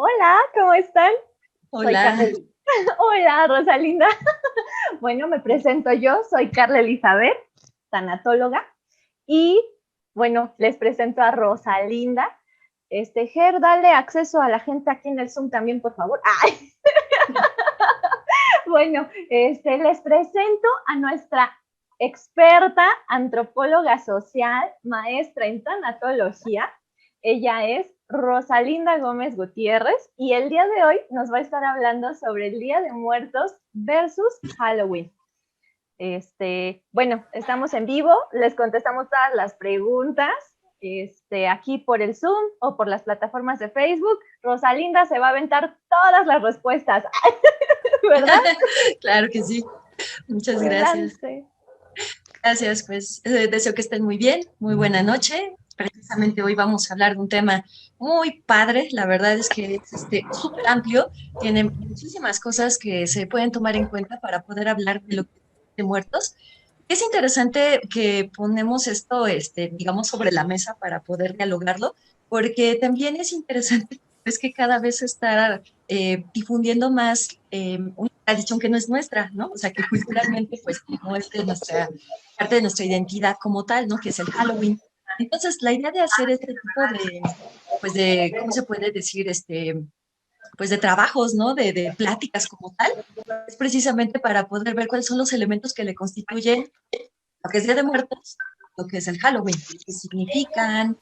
Hola, ¿cómo están? Soy Hola, Carla. Hola, Rosalinda. Bueno, me presento yo, soy Carla Elizabeth, tanatóloga. Y bueno, les presento a Rosalinda. Ger, dale acceso a la gente aquí en el Zoom también, por favor. Ay, bueno, les presento a nuestra experta antropóloga social, maestra en tanatología. Ella es Rosalinda Gómez Gutiérrez y el día de hoy nos va a estar hablando sobre el Día de Muertos versus Halloween. Bueno, estamos en vivo, les contestamos todas las preguntas, aquí por el Zoom o por las plataformas de Facebook. Rosalinda se va a aventar todas las respuestas, ¿verdad? claro que sí. Muchas gracias. Adelante. Gracias, pues deseo que estén muy bien. Muy buena noche. Precisamente hoy vamos a hablar de un tema muy padre. La verdad es que es súper amplio. Tiene muchísimas cosas que se pueden tomar en cuenta para poder hablar de lo que es de muertos. Es interesante que ponemos esto, digamos, sobre la mesa para poder dialogarlo, porque también es interesante es que cada vez se está difundiendo más una tradición que no es nuestra, ¿no? O sea, que culturalmente, pues, no es de nuestra parte de nuestra identidad como tal, ¿no? Que es el Halloween. Entonces, la idea de hacer este tipo de, pues, de, ¿cómo se puede decir? Pues, de trabajos, ¿no? De pláticas como tal, es precisamente para poder ver cuáles son los elementos que le constituyen lo que es Día de Muertos, lo que es el Halloween, qué significan.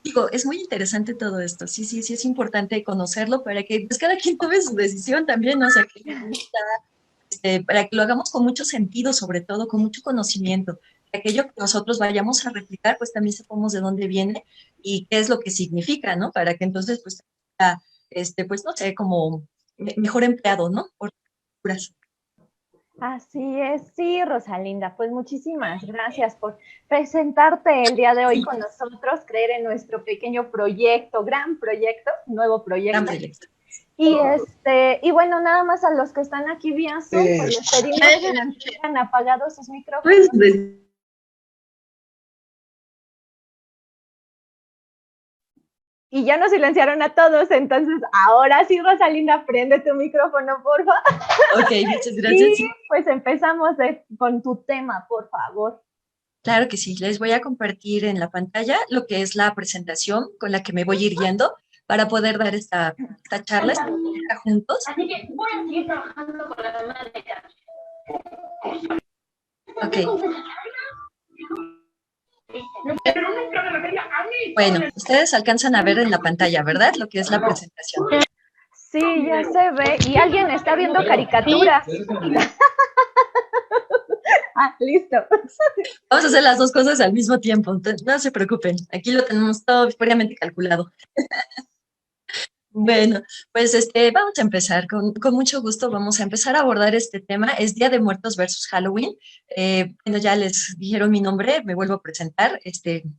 Digo, es muy interesante todo esto. Sí, sí, sí, es importante conocerlo para que pues, cada quien tome su decisión también, ¿no? O sea, que le gusta, para que lo hagamos con mucho sentido, sobre todo, con mucho conocimiento. Que aquello que nosotros vayamos a replicar, pues también sepamos de dónde viene y qué es lo que significa, ¿no? Para que entonces, pues, sea, pues, no sé, como mejor empleado, ¿no? Por culturas. Así es, sí, Rosalinda, pues muchísimas gracias por presentarte el día de hoy Sí, con nosotros, creer en nuestro pequeño proyecto, gran proyecto, nuevo gran proyecto. proyecto. Y bueno, nada más a los que están aquí vía Zoom, pues les pedimos que mantengan apagados sus Pues, micrófonos. Y ya nos silenciaron a todos, entonces ahora sí, Rosalinda, prende tu micrófono, por favor. ok, muchas gracias. Y Sí, pues empezamos con tu tema, por favor. claro que sí, les voy a compartir en la pantalla lo que es la presentación con la que me voy a ir guiando para poder dar esta charla, esta plática juntos. Así que voy a seguir trabajando con la mamá de ella. Ok, Pero nunca me refería a mí. bueno, ustedes alcanzan a ver en la pantalla, ¿verdad? Lo que es la presentación. Sí, ya se ve. Y alguien está viendo caricaturas. Ah, listo. Vamos a hacer las dos cosas al mismo tiempo, entonces no se preocupen, aquí lo tenemos todo fríamente calculado. Bueno, pues vamos a empezar. Con mucho gusto vamos a empezar a abordar este tema. Es Día de Muertos versus Halloween. Bueno, ya les dijeron mi nombre, me vuelvo a presentar.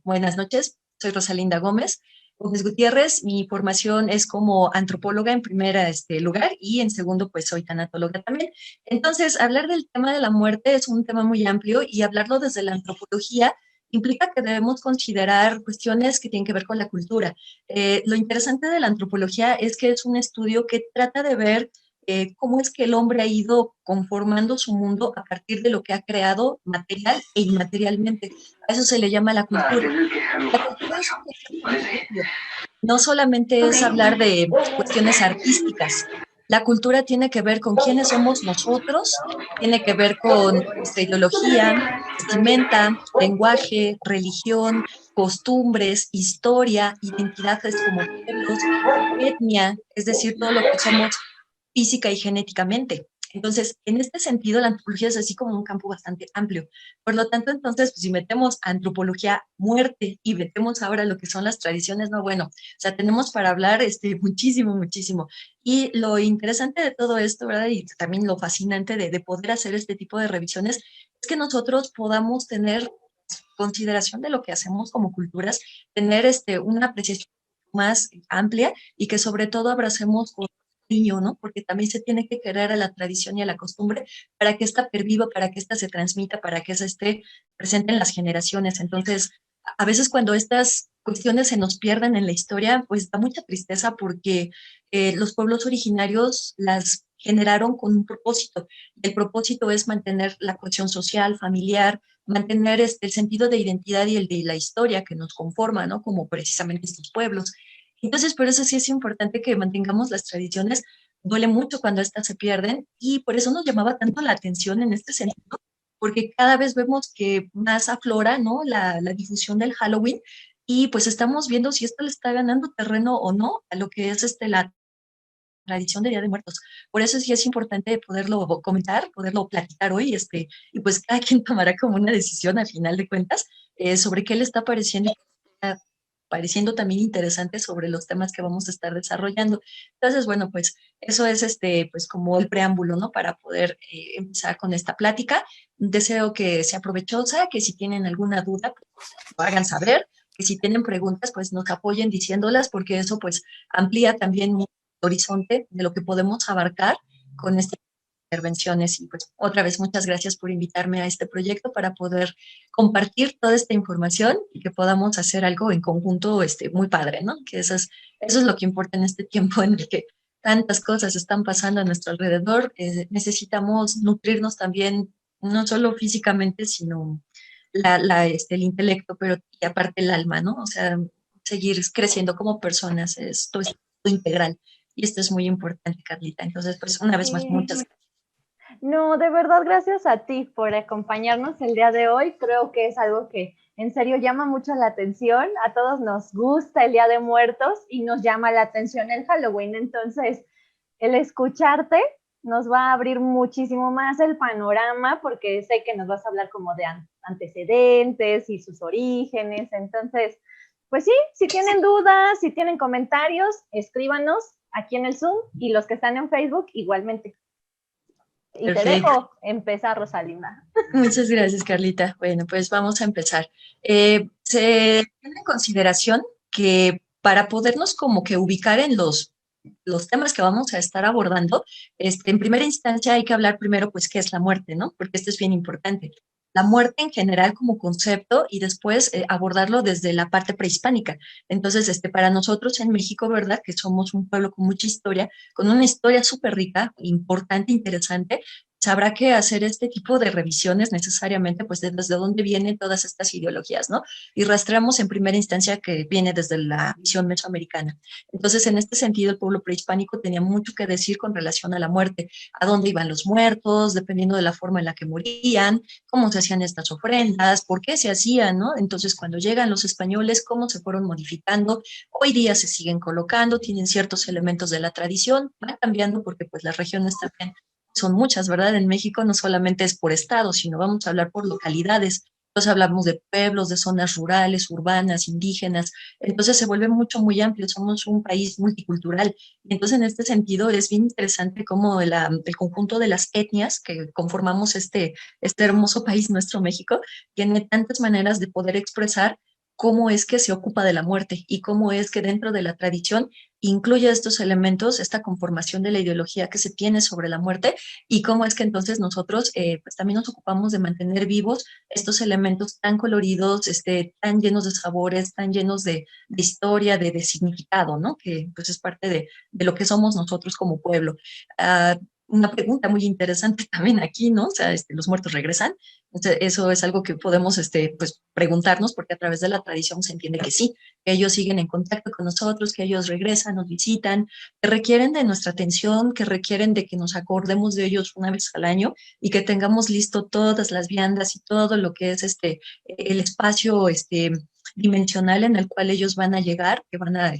Buenas noches, soy Rosalinda Gómez Gutiérrez. Mi formación es como antropóloga en primera lugar y en segundo, pues soy tanatóloga también. Entonces, hablar del tema de la muerte es un tema muy amplio y hablarlo desde la antropología implica que debemos considerar cuestiones que tienen que ver con la cultura. Lo interesante de la antropología es que es un estudio que trata de ver cómo es que el hombre ha ido conformando su mundo a partir de lo que ha creado material e inmaterialmente. A eso se le llama la cultura. La cultura es un concepto muy amplio. No solamente es hablar de cuestiones artísticas. La cultura tiene que ver con quiénes somos nosotros, tiene que ver con nuestra ideología, vestimenta, lenguaje, religión, costumbres, historia, identidades como pueblos, etnia, es decir, todo lo que somos física y genéticamente. Entonces, en este sentido, la antropología es así como un campo bastante amplio. Por lo tanto, entonces, pues, si metemos antropología, muerte y metemos ahora lo que son las tradiciones, no, bueno, o sea, tenemos para hablar muchísimo, muchísimo. Y lo interesante de todo esto, ¿verdad? Y también lo fascinante de poder hacer este tipo de revisiones es que nosotros podamos tener consideración de lo que hacemos como culturas, tener una apreciación más amplia y que sobre todo abracemos con cariño, ¿no? Porque también se tiene que querer a la tradición y a la costumbre para que ésta perviva, para que ésta se transmita, para que esa esté presente en las generaciones. Entonces, a veces cuando estas cuestiones se nos pierden en la historia, pues da mucha tristeza porque los pueblos originarios las generaron con un propósito. El propósito es mantener la cohesión social, familiar, mantener el sentido de identidad y el de la historia que nos conforma, ¿no? Como precisamente estos pueblos. Entonces, por eso sí es importante que mantengamos las tradiciones. Duele mucho cuando estas se pierden y por eso nos llamaba tanto la atención en este sentido, porque cada vez vemos que más aflora, ¿no? La difusión del Halloween y pues estamos viendo si esto le está ganando terreno o no a lo que es la tradición de Día de Muertos. Por eso sí es importante poderlo comentar, poderlo platicar hoy, y pues cada quien tomará como una decisión al final de cuentas sobre qué le está pareciendo, está pareciendo también interesante sobre los temas que vamos a estar desarrollando. Entonces, bueno, pues eso es pues como el preámbulo, ¿no? Para poder empezar con esta plática. Deseo que sea provechosa, que si tienen alguna duda, pues lo hagan saber, que si tienen preguntas, pues nos apoyen diciéndolas, porque eso pues amplía también horizonte de lo que podemos abarcar con estas intervenciones. Y pues otra vez, muchas gracias por invitarme a este proyecto para poder compartir toda esta información y que podamos hacer algo en conjunto muy padre, ¿no? Que eso es lo que importa en este tiempo en el que tantas cosas están pasando a nuestro alrededor. Necesitamos nutrirnos también, no solo físicamente, sino el intelecto, pero y aparte el alma, ¿no? O sea, seguir creciendo como personas, esto es todo integral. Y esto es muy importante, Carlita. Entonces, pues una vez más, muchas Sí. gracias. No, de verdad, gracias a ti por acompañarnos el día de hoy. Creo que es algo que en serio llama mucho la atención. A todos nos gusta el Día de Muertos y nos llama la atención el Halloween. Entonces, el escucharte nos va a abrir muchísimo más el panorama porque sé que nos vas a hablar como de antecedentes y sus orígenes. Entonces, pues sí, si tienen dudas, si tienen comentarios, escríbanos aquí en el Zoom y los que están en Facebook igualmente. Y te Perfecto. dejo empezar, Rosalinda. Muchas gracias, Carlita. Bueno, pues vamos a empezar. Se tiene en consideración que para podernos como que ubicar en los temas que vamos a estar abordando, en primera instancia hay que hablar primero, pues, qué es la muerte, ¿no? Porque esto es bien importante. La muerte en general como concepto y después abordarlo desde la parte prehispánica. Entonces, para nosotros en México, ¿verdad? Que somos un pueblo con mucha historia, con una historia súper rica, importante, interesante, habrá que hacer este tipo de revisiones necesariamente, pues desde dónde vienen todas estas ideologías, ¿no? Y rastreamos en primera instancia que viene desde la visión mesoamericana. Entonces, en este sentido, el pueblo prehispánico tenía mucho que decir con relación a la muerte, a dónde iban los muertos, dependiendo de la forma en la que morían, cómo se hacían estas ofrendas, por qué se hacían, ¿no? Entonces, cuando llegan los españoles, cómo se fueron modificando, hoy día se siguen colocando, tienen ciertos elementos de la tradición, van cambiando porque pues las regiones también son muchas, ¿verdad? En México no solamente es por estado, sino vamos a hablar por localidades. Entonces hablamos de pueblos, de zonas rurales, urbanas, indígenas. Entonces se vuelve mucho, muy amplio. Somos un país multicultural. Y entonces en este sentido es bien interesante cómo el conjunto de las etnias que conformamos este hermoso país, nuestro México, tiene tantas maneras de poder expresar cómo es que se ocupa de la muerte y cómo es que dentro de la tradición incluye estos elementos, esta conformación de la ideología que se tiene sobre la muerte y cómo es que entonces nosotros pues también nos ocupamos de mantener vivos estos elementos tan coloridos, tan llenos de sabores, tan llenos de historia, de significado, ¿no? Que pues es parte de lo que somos nosotros como pueblo. Una pregunta muy interesante también aquí, ¿no? O sea, los muertos regresan. Entonces, eso es algo que podemos, pues, preguntarnos, porque a través de la tradición se entiende que sí, que ellos siguen en contacto con nosotros, que ellos regresan, nos visitan, que requieren de nuestra atención, que requieren de que nos acordemos de ellos una vez al año y que tengamos listo todas las viandas y todo lo que es el espacio dimensional en el cual ellos van a llegar, que van a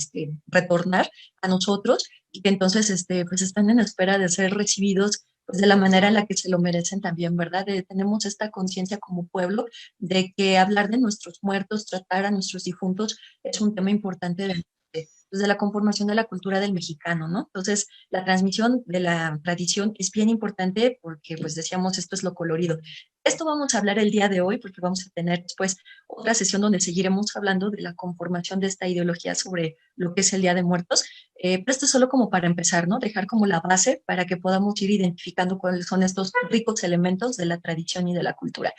retornar a nosotros y que entonces pues están en espera de ser recibidos pues, de la manera en la que se lo merecen también, ¿verdad? Tenemos esta conciencia como pueblo de que hablar de nuestros muertos, tratar a nuestros difuntos es un tema importante pues, de la conformación de la cultura del mexicano, ¿no? Entonces, la transmisión de la tradición es bien importante porque, pues decíamos, esto es lo colorido. Esto vamos a hablar el día de hoy porque vamos a tener después otra sesión donde seguiremos hablando de la conformación de esta ideología sobre lo que es el Día de Muertos. Pero esto es solo como para empezar, ¿no? Dejar como la base para que podamos ir identificando cuáles son estos ricos elementos de la tradición y de la cultura.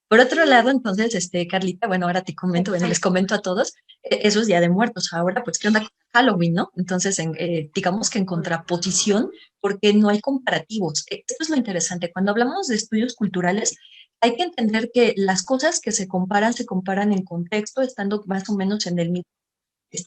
Por otro lado, entonces, Carlita, bueno, ahora te comento, bueno, les Exacto. comento a todos, eso es Día de Muertos. Ahora, pues, ¿qué onda con Halloween, no? Entonces, digamos que en contraposición, porque no hay comparativos. Esto es lo interesante. Cuando hablamos de estudios culturales, hay que entender que las cosas que se comparan en contexto, estando más o menos en el mismo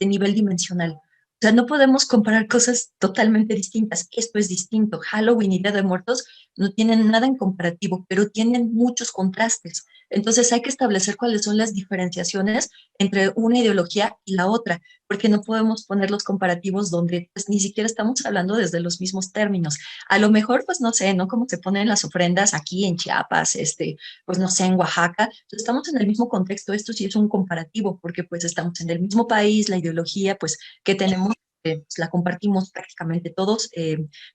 nivel dimensional. O sea, no podemos comparar cosas totalmente distintas. Esto es distinto. Halloween y Día de Muertos no tienen nada en comparativo, pero tienen muchos contrastes. Entonces hay que establecer cuáles son las diferenciaciones entre una ideología y la otra, porque no podemos poner los comparativos donde pues, ni siquiera estamos hablando desde los mismos términos. A lo mejor, pues no sé, ¿no? Como se ponen las ofrendas aquí en Chiapas, pues no sé, en Oaxaca. Entonces, estamos en el mismo contexto, esto sí es un comparativo, porque pues estamos en el mismo país, la ideología pues que tenemos, pues, la compartimos prácticamente todos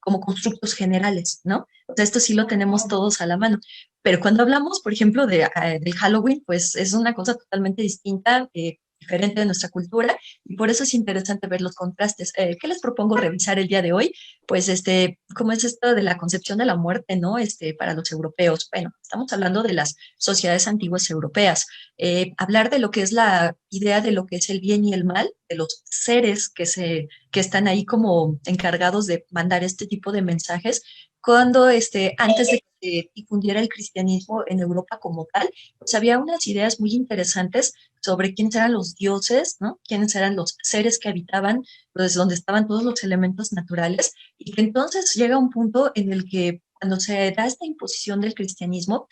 como constructos generales, ¿no? O sea, esto sí lo tenemos todos a la mano. Pero cuando hablamos, por ejemplo, del Halloween, pues es una cosa totalmente distinta, diferente de nuestra cultura, y por eso es interesante ver los contrastes. ¿Qué les propongo revisar el día de hoy? Pues, ¿cómo es esto de la concepción de la muerte, no? Para los europeos. Bueno, estamos hablando de las sociedades antiguas europeas. Hablar de lo que es la idea de lo que es el bien y el mal, de los seres que están ahí como encargados de mandar este tipo de mensajes, cuando antes de que se difundiera el cristianismo en Europa como tal, pues había unas ideas muy interesantes sobre quiénes eran los dioses, ¿no? Quiénes eran los seres que habitaban, pues donde estaban todos los elementos naturales, y que entonces llega un punto en el que cuando se da esta imposición del cristianismo,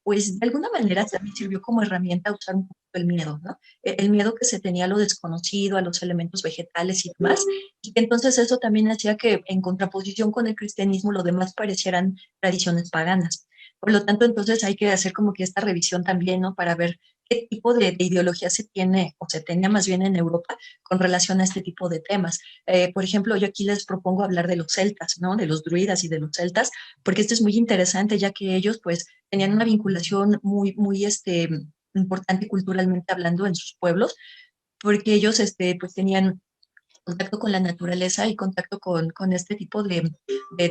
pues de alguna manera también sirvió como herramienta a usar un poco el miedo, ¿no? El miedo que se tenía a lo desconocido, a los elementos vegetales y demás, y que entonces eso también hacía que en contraposición con el cristianismo lo demás parecieran tradiciones paganas. Por lo tanto, entonces hay que hacer como que esta revisión también, ¿no? Para ver qué tipo de ideología se tiene o se tenía más bien en Europa con relación a este tipo de temas. Por ejemplo, yo aquí les propongo hablar de los celtas, ¿no? De los druidas y de los celtas, porque esto es muy interesante, ya que ellos, pues, tenían una vinculación muy, muy, importante culturalmente hablando en sus pueblos, porque ellos, pues, tenían contacto con la naturaleza y contacto con este tipo de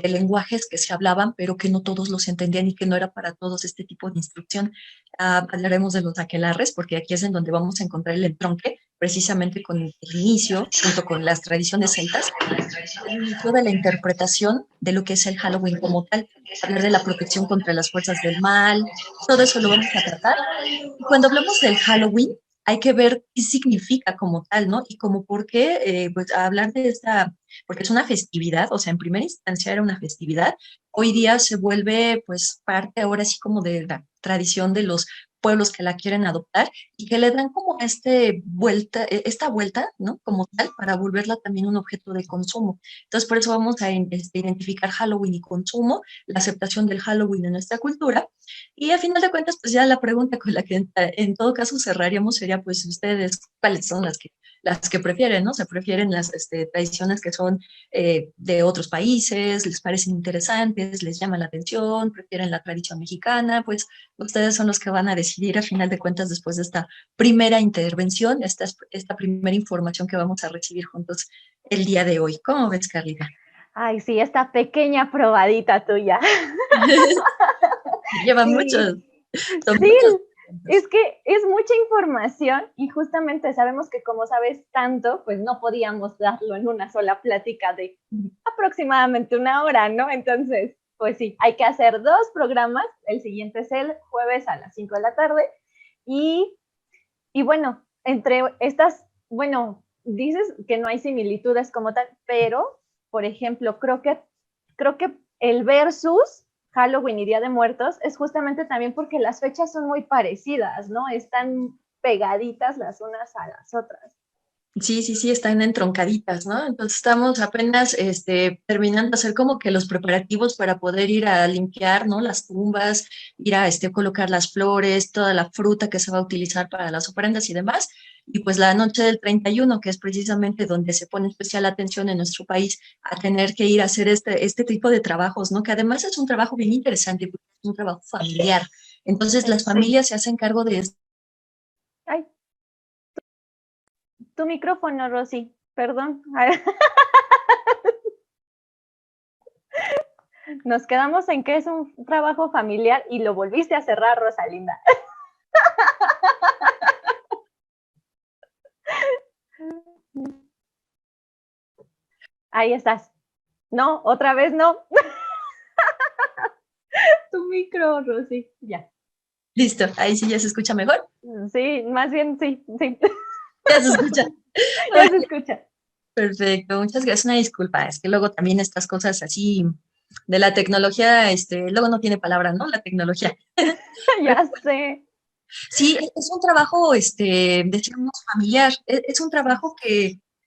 lenguajes que se hablaban, pero que no todos los entendían y que no era para todos este tipo de instrucción. Hablaremos de los aquelarres, porque aquí es en donde vamos a encontrar el entronque, precisamente con el inicio, junto con las tradiciones celtas, el inicio de la interpretación de lo que es el Halloween como tal, hablar de la protección contra las fuerzas del mal, todo eso lo vamos a tratar. Y cuando hablamos del Halloween, hay que ver qué significa como tal, ¿no? Y como por qué, pues hablar de esta, porque es una festividad, o sea, en primera instancia era una festividad, hoy día se vuelve pues parte ahora sí como de la tradición de los pueblos que la quieren adoptar y que le dan como esta vuelta, ¿no? Como tal, para volverla también un objeto de consumo. Entonces, por eso vamos a identificar Halloween y consumo, la aceptación del Halloween en nuestra cultura y a final de cuentas, pues ya la pregunta con la que en todo caso cerraríamos sería, pues ustedes, ¿cuáles son las que prefieren, ¿no? ¿Se prefieren las tradiciones que son de otros países? ¿Les parecen interesantes? ¿Les llama la atención? ¿Prefieren la tradición mexicana? Pues ustedes son los que van a decidir a final de cuentas después de esta primera intervención, esta primera información que vamos a recibir juntos el día de hoy. ¿Cómo ves, Carlita? Ay, sí, esta pequeña probadita tuya. Lleva Sí, muchos, son sí, muchos. es que es mucha información y justamente sabemos que como sabes tanto, pues no podíamos darlo en una sola plática de aproximadamente una hora, ¿no? Entonces, pues sí, hay que hacer dos programas. El siguiente es el jueves a las 5 de la tarde. Y, y bueno, entre estas, bueno, dices que no hay similitudes como tal, pero, por ejemplo, creo que el versus Halloween y Día de Muertos es justamente también porque las fechas son muy parecidas, ¿no? Están pegaditas las unas a las otras. Sí, sí, sí, están entroncaditas, ¿no? Entonces estamos apenas terminando de hacer como que los preparativos para poder ir a limpiar, ¿no? Las tumbas, ir a colocar las flores, toda la fruta que se va a utilizar para las ofrendas y demás. Y pues la noche del 31, que es precisamente donde se pone especial atención en nuestro país a tener que ir a hacer este tipo de trabajos, ¿no? Que además es un trabajo bien interesante, porque es un trabajo familiar. Entonces las Sí. familias se hacen cargo de esto. Ay, tu micrófono, Rosy, perdón. Nos quedamos en que es un trabajo familiar y lo volviste a cerrar, Rosalinda. Ahí estás. No, otra vez no. Tu micro, Rosy. Ya. Listo, ahí sí ya se escucha mejor. Sí, más bien sí, sí. Ya se escucha. Ya se Ok, escucha. perfecto, muchas gracias. Una disculpa, es que luego también estas cosas así de la tecnología, luego no tiene palabra, ¿no? La tecnología. Ya sé. Sí, es un trabajo, decíamos, familiar. Es un trabajo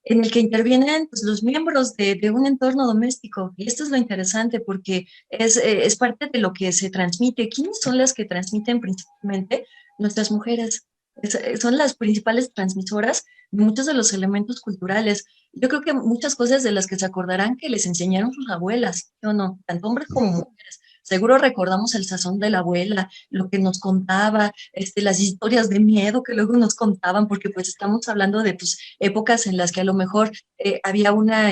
en el que intervienen pues, los miembros de un entorno doméstico. Y esto es lo interesante porque es parte de lo que se transmite. ¿Quiénes son las que transmiten principalmente? Nuestras mujeres. Son las principales transmisoras de muchos de los elementos culturales. Yo creo que muchas cosas de las que se acordarán que les enseñaron sus abuelas, ¿sí o no? Tanto hombres como Sí. mujeres. Seguro recordamos el sazón de la abuela, lo que nos contaba, las historias de miedo que luego nos contaban, porque pues estamos hablando de pues, épocas en las que a lo mejor había una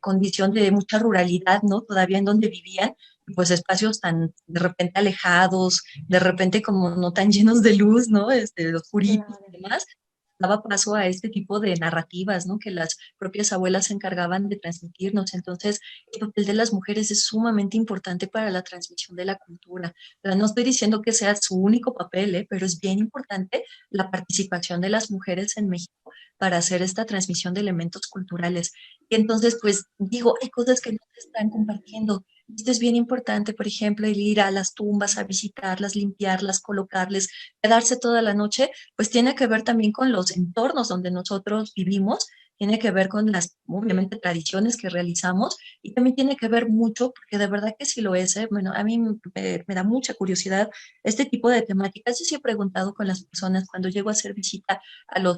condición de mucha ruralidad, ¿no? Todavía en donde vivían, pues espacios tan de repente alejados, de repente como no tan llenos de luz, ¿no? Oscuritos Claro. y demás, daba paso a este tipo de narrativas, ¿no? Que las propias abuelas se encargaban de transmitirnos. Entonces, el papel de las mujeres es sumamente importante para la transmisión de la cultura. O sea, no estoy diciendo que sea su único papel, pero es bien importante la participación de las mujeres en México para hacer esta transmisión de elementos culturales. Y entonces, pues digo, hay cosas que no se están compartiendo. Esto es bien importante, por ejemplo, el ir a las tumbas, a visitarlas, limpiarlas, colocarles, quedarse toda la noche, pues tiene que ver también con los entornos donde nosotros vivimos, tiene que ver con las, obviamente, tradiciones que realizamos y también tiene que ver mucho, porque de verdad que sí lo es, ¿eh? Bueno, a mí me da mucha curiosidad este tipo de temáticas. Yo sí he preguntado con las personas cuando llego a hacer visita a los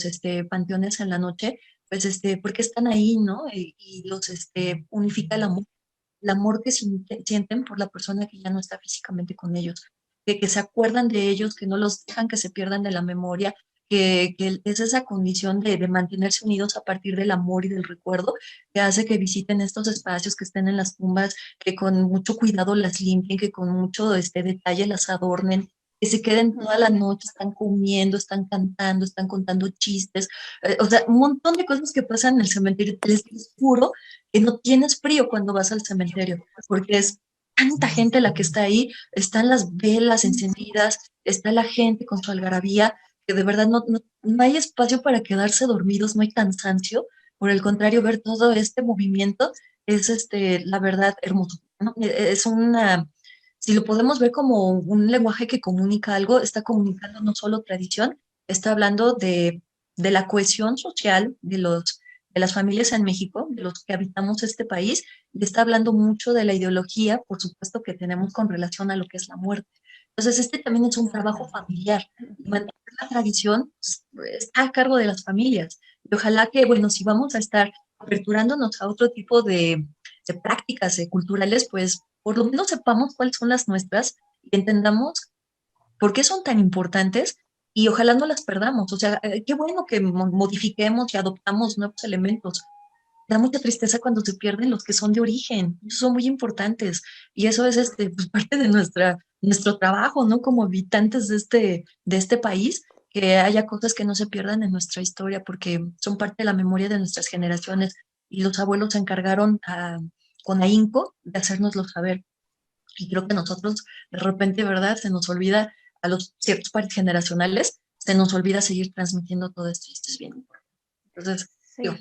panteones en la noche, pues, ¿por qué están ahí, no? Y los, unifica el amor que sienten por la persona que ya no está físicamente con ellos, de que se acuerdan de ellos, que no los dejan que se pierdan de la memoria, que es esa condición de mantenerse unidos a partir del amor y del recuerdo, que hace que visiten estos espacios, que estén en las tumbas, que con mucho cuidado las limpien, que con mucho detalle las adornen, que se queden toda la noche, están comiendo, están cantando, están contando chistes, o sea, un montón de cosas que pasan en el cementerio. Les juro que no tienes frío cuando vas al cementerio, porque es tanta gente la que está ahí, están las velas encendidas, está la gente con su algarabía, que de verdad no hay espacio para quedarse dormidos, no hay cansancio, por el contrario, ver todo este movimiento es, la verdad, hermoso, ¿no? Es una, si lo podemos ver como un lenguaje que comunica algo, está comunicando no solo tradición, está hablando de la cohesión social de las familias en México, de los que habitamos este país, y está hablando mucho de la ideología, por supuesto, que tenemos con relación a lo que es la muerte. Entonces, este también es un trabajo familiar. Y mantener la tradición pues, está a cargo de las familias. Y ojalá que, bueno, si vamos a estar aperturándonos a otro tipo de prácticas culturales, pues por lo menos sepamos cuáles son las nuestras y entendamos por qué son tan importantes y ojalá no las perdamos. O sea, qué bueno que modifiquemos y adoptamos nuevos elementos. Da mucha tristeza cuando se pierden los que son de origen. Esos son muy importantes. Y eso es pues, parte de nuestro trabajo, ¿no? Como habitantes de este país, que haya cosas que no se pierdan en nuestra historia, porque son parte de la memoria de nuestras generaciones. Y los abuelos se encargaron con ahínco de hacérnoslo saber. Y creo que nosotros, de repente, ¿verdad? Se nos olvida a los ciertos pares generacionales, se nos olvida seguir transmitiendo todo esto y esto es bien importante. Entonces, digo,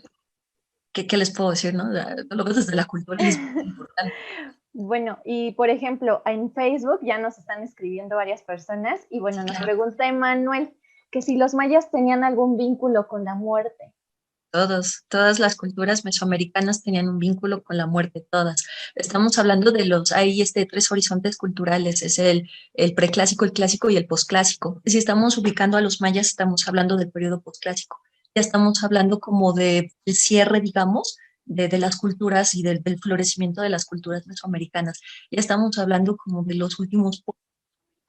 Sí. ¿qué les puedo decir, no? Lo ves desde la cultura y es muy importante. Bueno, y por ejemplo, en Facebook ya nos están escribiendo varias personas y bueno, Sí, nos claro. pregunta Emanuel que si los mayas tenían algún vínculo con la muerte. Todas las culturas mesoamericanas tenían un vínculo con la muerte, todas. Estamos hablando de hay tres horizontes culturales, es el preclásico, el clásico y el posclásico. Si estamos ubicando a los mayas, estamos hablando del periodo posclásico. Ya estamos hablando como del cierre, digamos, de las culturas y del florecimiento de las culturas mesoamericanas. Ya estamos hablando como de los últimos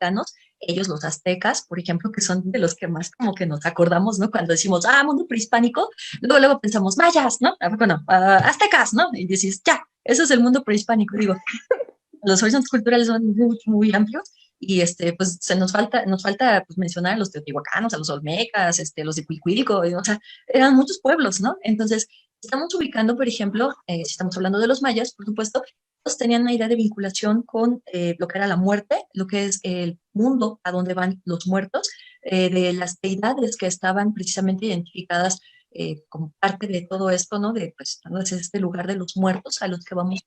mexicanos, ellos los aztecas, por ejemplo, que son de los que más como que nos acordamos, ¿no? Cuando decimos, mundo prehispánico, luego pensamos, mayas, ¿no? Bueno, aztecas, ¿no? Y dices, ya, eso es el mundo prehispánico, digo. los horizontes culturales son muy, muy amplios y pues nos falta pues, mencionar a los teotihuacanos, a los olmecas, los de Cuicuilco, o sea, eran muchos pueblos, ¿no? Entonces, estamos ubicando, por ejemplo, si estamos hablando de los mayas, por supuesto, ellos tenían una idea de vinculación con lo que era la muerte, lo que es el mundo a donde van los muertos, de las deidades que estaban precisamente identificadas como parte de todo esto, ¿no? De, pues, ¿no? Es este lugar de los muertos a los que vamos,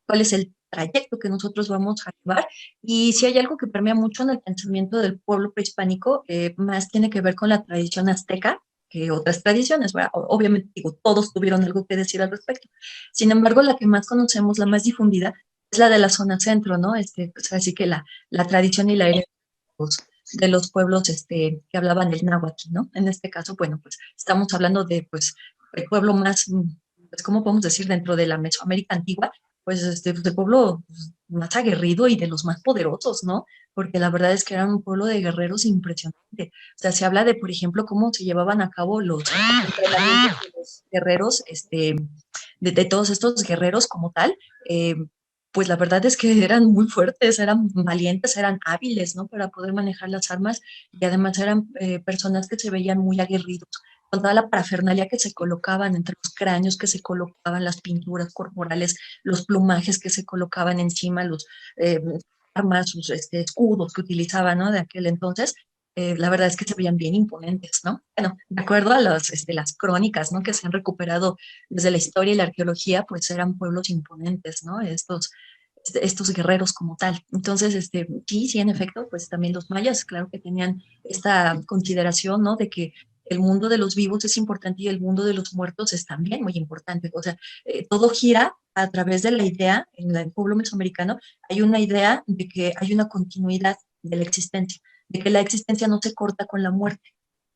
cuál es el trayecto que nosotros vamos a llevar. Y si hay algo que permea mucho en el pensamiento del pueblo prehispánico, más tiene que ver con la tradición azteca que otras tradiciones, ¿verdad? Obviamente, digo, todos tuvieron algo que decir al respecto. Sin embargo, la que más conocemos, la más difundida, es la de la zona centro, ¿no? Pues así que la tradición y la herencia de los pueblos que hablaban el náhuatl, ¿no? En este caso, bueno, pues estamos hablando de, pues, el pueblo más, pues, ¿cómo podemos decir? Dentro de la Mesoamérica antigua, pues, pues, el pueblo pues, más aguerrido y de los más poderosos, ¿no? Porque la verdad es que eran un pueblo de guerreros impresionante. O sea, se habla de, por ejemplo, cómo se llevaban a cabo los entrenamientos de los guerreros, de todos estos guerreros como tal, eh, pues la verdad es que eran muy fuertes, eran valientes, eran hábiles, ¿no? Para poder manejar las armas y además eran personas que se veían muy aguerridos, con toda la parafernalia que se colocaban entre los cráneos, que se colocaban las pinturas corporales, los plumajes que se colocaban encima, los armas, sus escudos que utilizaban, ¿no? De aquel entonces. La verdad es que se veían bien imponentes, ¿no? Bueno, de acuerdo a las crónicas, ¿no? Que se han recuperado desde la historia y la arqueología, pues eran pueblos imponentes, ¿no? Estos guerreros como tal. Entonces, sí, sí, en efecto, pues también los mayas, claro que tenían esta consideración, ¿no? De que el mundo de los vivos es importante y el mundo de los muertos es también muy importante. O sea, todo gira a través de la idea, en el pueblo mesoamericano, hay una idea de que hay una continuidad de la existencia, de que la existencia no se corta con la muerte.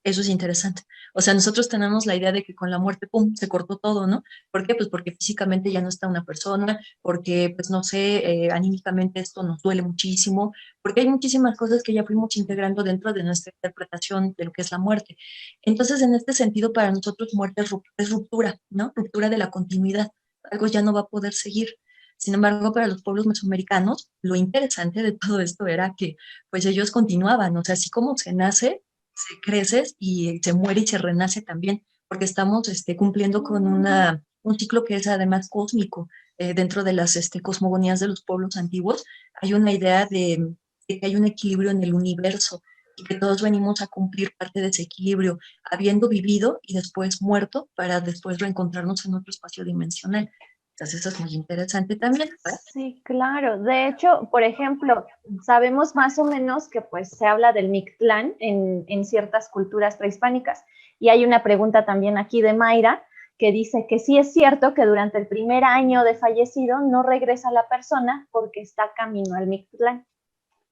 Eso es interesante. O sea, nosotros tenemos la idea de que con la muerte, ¡pum!, se cortó todo, ¿no? ¿Por qué? Pues porque físicamente ya no está una persona, porque, pues no sé, anímicamente esto nos duele muchísimo, porque hay muchísimas cosas que ya fuimos integrando dentro de nuestra interpretación de lo que es la muerte. Entonces, en este sentido, para nosotros muerte es ruptura, ¿no? Ruptura de la continuidad. Algo ya no va a poder seguir. Sin embargo, para los pueblos mesoamericanos, lo interesante de todo esto era que, pues ellos continuaban, o sea, así como se nace, se creces y se muere y se renace también, porque estamos cumpliendo con un ciclo que es además cósmico. Dentro de las cosmogonías de los pueblos antiguos hay una idea de que hay un equilibrio en el universo y que todos venimos a cumplir parte de ese equilibrio, habiendo vivido y después muerto para después reencontrarnos en otro espacio dimensional. Entonces eso es muy interesante también, ¿verdad? Sí, claro. De hecho, por ejemplo, sabemos más o menos que pues se habla del Mictlán en ciertas culturas prehispánicas. Y hay una pregunta también aquí de Mayra que dice que sí es cierto que durante el primer año de fallecido no regresa la persona porque está camino al Mictlán.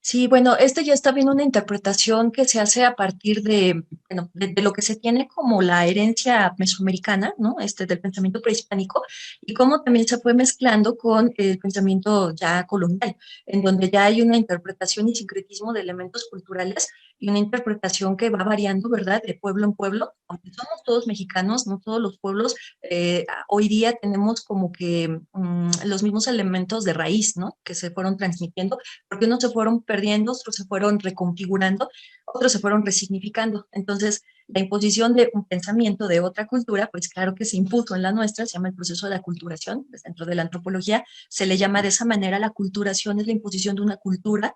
Sí, bueno, ya está bien una interpretación que se hace a partir de, bueno, de lo que se tiene como la herencia mesoamericana, ¿no? Del pensamiento prehispánico, y cómo también se fue mezclando con el pensamiento ya colonial, en donde ya hay una interpretación y sincretismo de elementos culturales y una interpretación que va variando, ¿verdad? De pueblo en pueblo, aunque somos todos mexicanos, no todos los pueblos, hoy día tenemos como que los mismos elementos de raíz, ¿no? Que se fueron transmitiendo porque unos se fueron perdiendo, otros se fueron reconfigurando, otros se fueron resignificando. Entonces, la imposición de un pensamiento de otra cultura, pues claro que se impuso en la nuestra, se llama el proceso de aculturación, pues dentro de la antropología se le llama de esa manera. La aculturación es la imposición de una cultura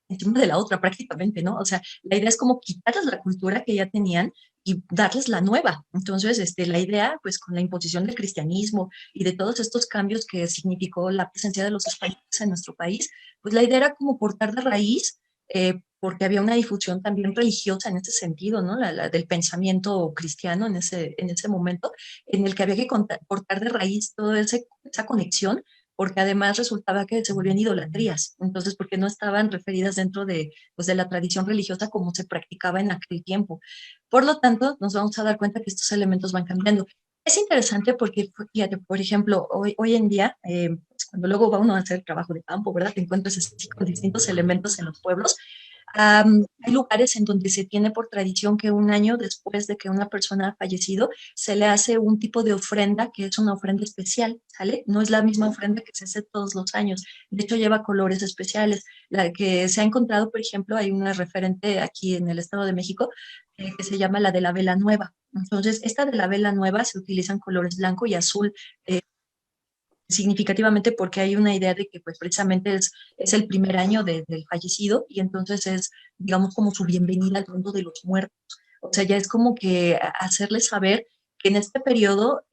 encima de la otra prácticamente, ¿no? O sea, la idea es como quitarles la cultura que ya tenían y darles la nueva. Entonces, la idea, pues con la imposición del cristianismo y de todos estos cambios que significó la presencia de los españoles en nuestro país, pues la idea era como cortar de raíz, porque había una difusión también religiosa en ese sentido, ¿no? La del pensamiento cristiano en ese momento, en el que había que cortar de raíz toda esa conexión, porque además resultaba que se volvían idolatrías, entonces, porque no estaban referidas dentro de, pues, de la tradición religiosa como se practicaba en aquel tiempo. Por lo tanto, nos vamos a dar cuenta que estos elementos van cambiando. Es interesante porque, fíjate, por ejemplo, hoy en día, pues, cuando luego va uno a hacer trabajo de campo, ¿verdad? Te encuentras así con distintos elementos en los pueblos. Hay lugares en donde se tiene por tradición que un año después de que una persona ha fallecido, se le hace un tipo de ofrenda que es una ofrenda especial, ¿sale? No es la misma ofrenda que se hace todos los años. De hecho, lleva colores especiales. La que se ha encontrado, por ejemplo, hay una referente aquí en el Estado de México que se llama la de la vela nueva. Entonces, esta de la vela nueva se utilizan colores blanco y azul significativamente porque hay una idea de que pues precisamente es el primer año del fallecido y entonces es, digamos, como su bienvenida al mundo de los muertos. O sea, ya es como que hacerles saber que en este periodo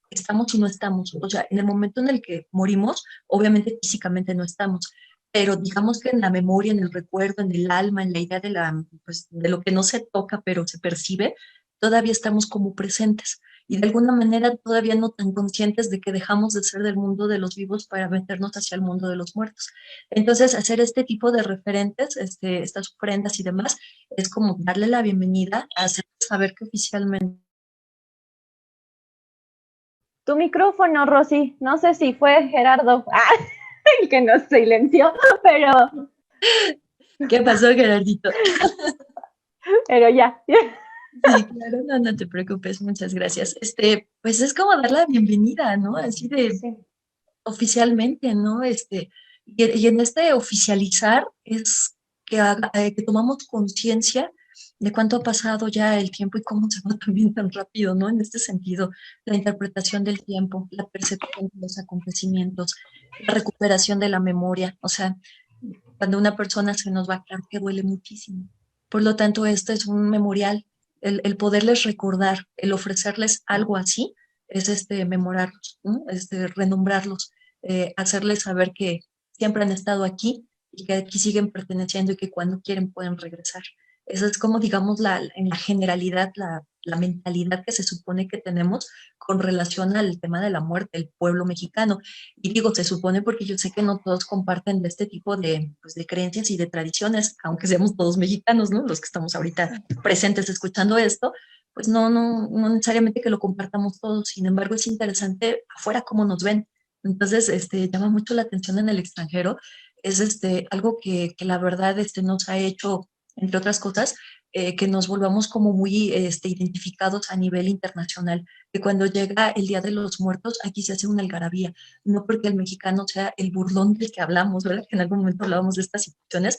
estamos y no estamos. O sea, en el momento en el que morimos, obviamente físicamente no estamos, pero digamos que en la memoria, en el recuerdo, en el alma, en la idea de, pues, de lo que no se toca, pero se percibe, todavía estamos como presentes y de alguna manera todavía no tan conscientes de que dejamos de ser del mundo de los vivos para meternos hacia el mundo de los muertos. Entonces, hacer este tipo de referentes, estas ofrendas y demás, es como darle la bienvenida, a hacer saber que oficialmente... Tu micrófono, Rosy, no sé si fue Gerardo el que nos silenció, pero... ¿Qué pasó, Gerardito? Pero ya. Sí, claro, no, no te preocupes, muchas gracias. Pues es como dar la bienvenida, ¿no? Así de Sí. oficialmente, ¿no? Y en este oficializar es que tomamos conciencia de cuánto ha pasado ya el tiempo y cómo se va también tan rápido, ¿no? En este sentido, la interpretación del tiempo, la percepción de los acontecimientos, la recuperación de la memoria, o sea, cuando una persona se nos va, claro que duele muchísimo. Por lo tanto, este es un memorial, el poderles recordar, el ofrecerles algo así, es memorarlos, ¿no? Renombrarlos, hacerles saber que siempre han estado aquí y que aquí siguen perteneciendo y que cuando quieren pueden regresar. Esa es como, digamos, en la generalidad, la mentalidad que se supone que tenemos con relación al tema de la muerte, el pueblo mexicano. Y digo, se supone porque yo sé que no todos comparten de este tipo de, pues, de creencias y de tradiciones, aunque seamos todos mexicanos, ¿no? Los que estamos ahorita presentes escuchando esto, pues no necesariamente que lo compartamos todos. Sin embargo, es interesante afuera cómo nos ven. Entonces, llama mucho la atención en el extranjero. Es algo que la verdad nos ha hecho, entre otras cosas, que nos volvamos como muy identificados a nivel internacional, que cuando llega el Día de los Muertos, aquí se hace una algarabía, no porque el mexicano sea el burlón del que hablamos, ¿verdad? Que en algún momento hablábamos de estas situaciones,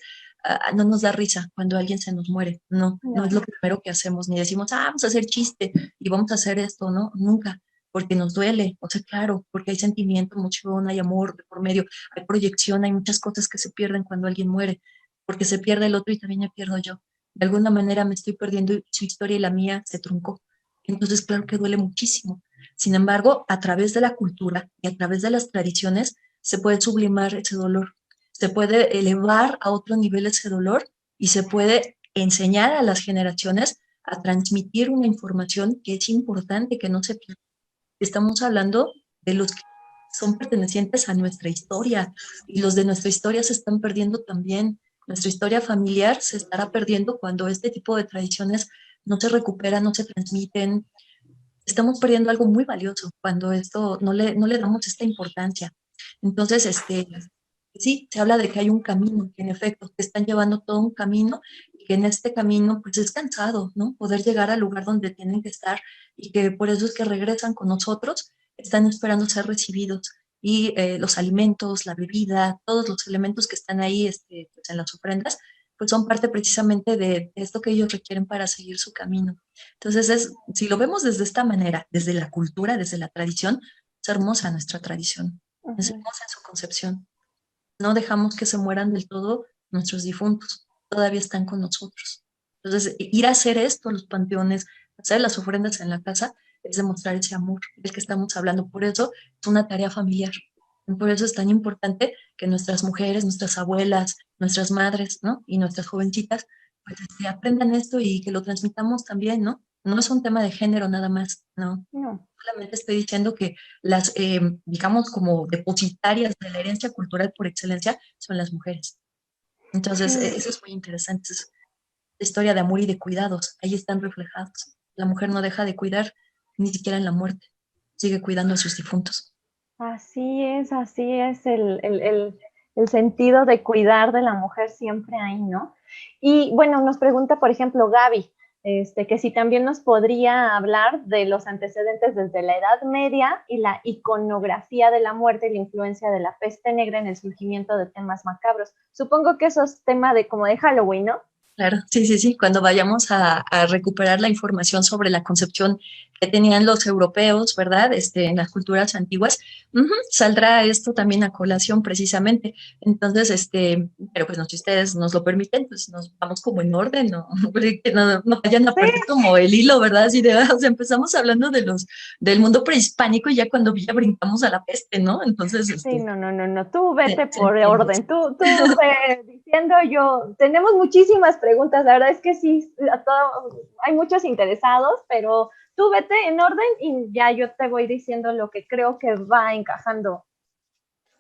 no nos da risa cuando alguien se nos muere, no es No. lo primero que hacemos, ni decimos, vamos a hacer chiste y vamos a hacer esto, ¿no? Nunca, porque nos duele, o sea, claro, porque hay sentimiento, emoción, hay amor de por medio, hay proyección, hay muchas cosas que se pierden cuando alguien muere, porque se pierde el otro y también me pierdo yo. De alguna manera me estoy perdiendo y su historia y la mía se truncó. Entonces, claro que duele muchísimo. Sin embargo, a través de la cultura y a través de las tradiciones se puede sublimar ese dolor, se puede elevar a otro nivel ese dolor y se puede enseñar a las generaciones a transmitir una información que es importante, que no se pierda. Estamos hablando de los que son pertenecientes a nuestra historia y los de nuestra historia se están perdiendo también. Nuestra historia familiar se estará perdiendo cuando este tipo de tradiciones no se recuperan, no se transmiten. Estamos perdiendo algo muy valioso cuando esto no le damos esta importancia. Entonces, sí, se habla de que hay un camino, que en efecto, que están llevando todo un camino y que en este camino, pues es cansado, ¿no? Poder llegar al lugar donde tienen que estar y que por eso es que regresan con nosotros, están esperando ser recibidos. Y los alimentos, la bebida, todos los elementos que están ahí pues en las ofrendas, pues son parte precisamente de esto que ellos requieren para seguir su camino. Entonces, si lo vemos desde esta manera, desde la cultura, desde la tradición, es hermosa nuestra tradición, es Ujú. hermosa en su concepción. No dejamos que se mueran del todo nuestros difuntos, todavía están con nosotros. Entonces, ir a hacer esto a los panteones, hacer las ofrendas en la casa, es demostrar ese amor del que estamos hablando. Por eso es una tarea familiar. Y por eso es tan importante que nuestras mujeres, nuestras abuelas, nuestras madres, ¿no? Y nuestras jovencitas, pues aprendan esto y que lo transmitamos también, ¿no? No es un tema de género nada más, ¿no? No. Solamente estoy diciendo que las, digamos, como depositarias de la herencia cultural por excelencia son las mujeres. Entonces, Sí. eso es muy interesante. Es la historia de amor y de cuidados. Ahí están reflejados. La mujer no deja de cuidar ni siquiera en la muerte. Sigue cuidando a sus difuntos. Así es el sentido de cuidar de la mujer siempre ahí, ¿no? Y bueno, nos pregunta, por ejemplo, Gaby, que si también nos podría hablar de los antecedentes desde la Edad Media y la iconografía de la muerte y la influencia de la peste negra en el surgimiento de temas macabros. Supongo que eso es tema de como de Halloween, ¿no? Claro, sí, sí, sí. Cuando vayamos a recuperar la información sobre la concepción que tenían los europeos, ¿verdad? En las culturas antiguas, saldrá esto también a colación precisamente. Entonces, pero pues no, si ustedes nos lo permiten, pues nos vamos como en orden, ¿no? Que no vayan a Sí, perder como el hilo, ¿verdad? Así de, o sea, empezamos hablando del mundo prehispánico y ya cuando ya brincamos a la peste, ¿no? Entonces, sí, no, tú vete se por entiende. orden, tú ve diciendo yo, tenemos muchísimas preguntas, la verdad es que sí, hay muchos interesados, pero tú vete en orden y ya yo te voy diciendo lo que creo que va encajando.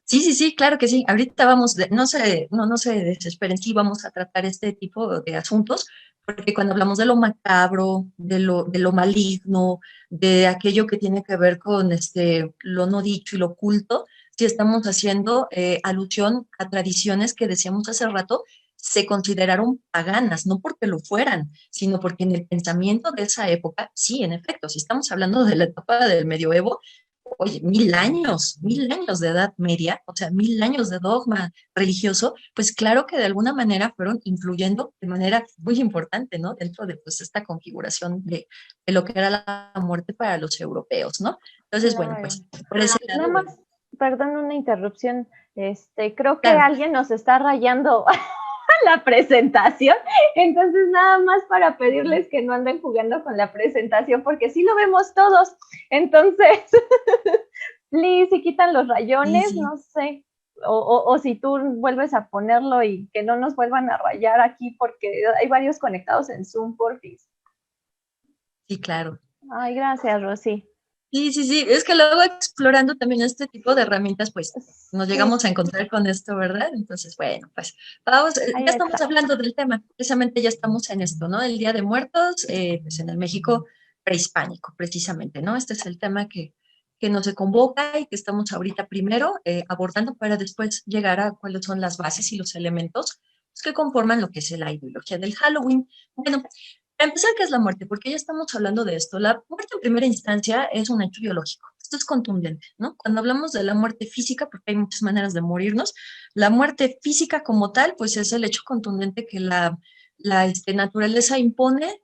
Sí, sí, sí, claro que sí. Ahorita vamos, no se desesperen, sí vamos a tratar este tipo de asuntos, porque cuando hablamos de lo macabro, de lo maligno, de aquello que tiene que ver con lo no dicho y lo oculto, sí estamos haciendo alusión a tradiciones que decíamos hace rato se consideraron paganas, no porque lo fueran, sino porque en el pensamiento de esa época, sí, en efecto, si estamos hablando de la etapa del medioevo, oye, 1000 años de Edad Media, o sea, 1000 años de dogma religioso, pues claro que de alguna manera fueron influyendo de manera muy importante, ¿no? Dentro de pues esta configuración de lo que era la muerte para los europeos, ¿no? Entonces, bueno, Claro. pues por ese Nada lado, bueno, más, perdón una interrupción, creo que claro. alguien nos está rayando la presentación. Entonces, nada más para pedirles que no anden jugando con la presentación, porque sí lo vemos todos. Entonces, please, si quitan los Sí, rayones, sí, no sé. O si tú vuelves a ponerlo y que no nos vuelvan a rayar aquí, porque hay varios conectados en Zoom, porfis. sí, claro. Ay, gracias, Rosy. Sí, sí, sí, es que luego explorando también este tipo de herramientas, pues nos Sí, llegamos a encontrar con esto, ¿verdad? Entonces, bueno, pues vamos, ahí ya estamos está. hablando del tema, precisamente ya estamos en esto, ¿no? El Día de Muertos, pues en el México prehispánico, precisamente, ¿no? Este es el tema que nos convoca y que estamos ahorita primero abordando para después llegar a cuáles son las bases y los elementos pues, que conforman lo que es la ideología del Halloween. Bueno, para empezar, ¿qué es la muerte? Porque ya estamos hablando de esto. La muerte en primera instancia es un hecho biológico. Esto es contundente, ¿no? Cuando hablamos de la muerte física, porque hay muchas maneras de morirnos, la muerte física como tal, pues es el hecho contundente que la naturaleza impone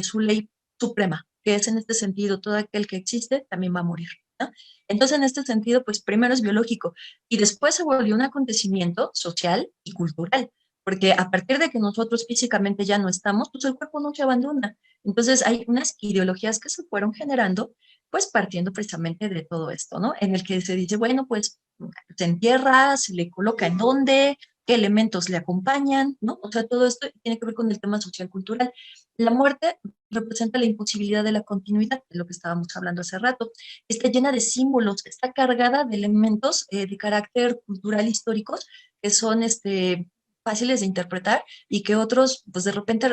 su ley suprema, que es en este sentido, todo aquel que existe también va a morir, ¿no? Entonces, en este sentido, pues primero es biológico y después se volvió un acontecimiento social y cultural porque a partir de que nosotros físicamente ya no estamos, pues el cuerpo no se abandona. Entonces hay unas ideologías que se fueron generando, pues partiendo precisamente de todo esto, ¿no? En el que se dice, bueno, pues se entierra, se le coloca en dónde, qué elementos le acompañan, ¿no? O sea, todo esto tiene que ver con el tema social cultural. La muerte representa la imposibilidad de la continuidad, de lo que estábamos hablando hace rato. Está llena de símbolos, está cargada de elementos de carácter cultural históricos que son fáciles de interpretar y que otros, pues de repente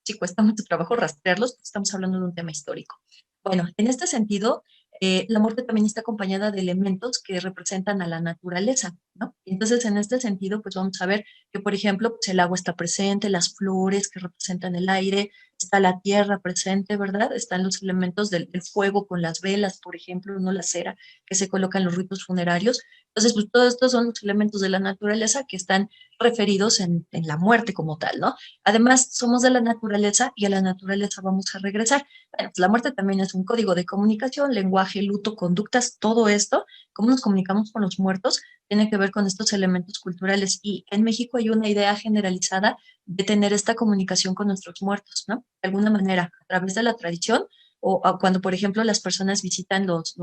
sí cuesta mucho trabajo rastrearlos, porque estamos hablando de un tema histórico. Bueno, en este sentido, la muerte también está acompañada de elementos que representan a la naturaleza, ¿no? Entonces, en este sentido, pues vamos a ver que, por ejemplo, pues el agua está presente, las flores que representan el aire, está la tierra presente, ¿verdad? Están los elementos del fuego con las velas, por ejemplo, no la cera que se coloca en los ritos funerarios. Entonces, pues todos estos son los elementos de la naturaleza que están referidos en la muerte como tal, ¿no? Además, somos de la naturaleza y a la naturaleza vamos a regresar. Bueno, pues la muerte también es un código de comunicación, lenguaje, luto, conductas, todo esto, cómo nos comunicamos con los muertos, tiene que ver con estos elementos culturales. Y en México hay una idea generalizada de tener esta comunicación con nuestros muertos, ¿no? De alguna manera, a través de la tradición o cuando, por ejemplo, las personas visitan los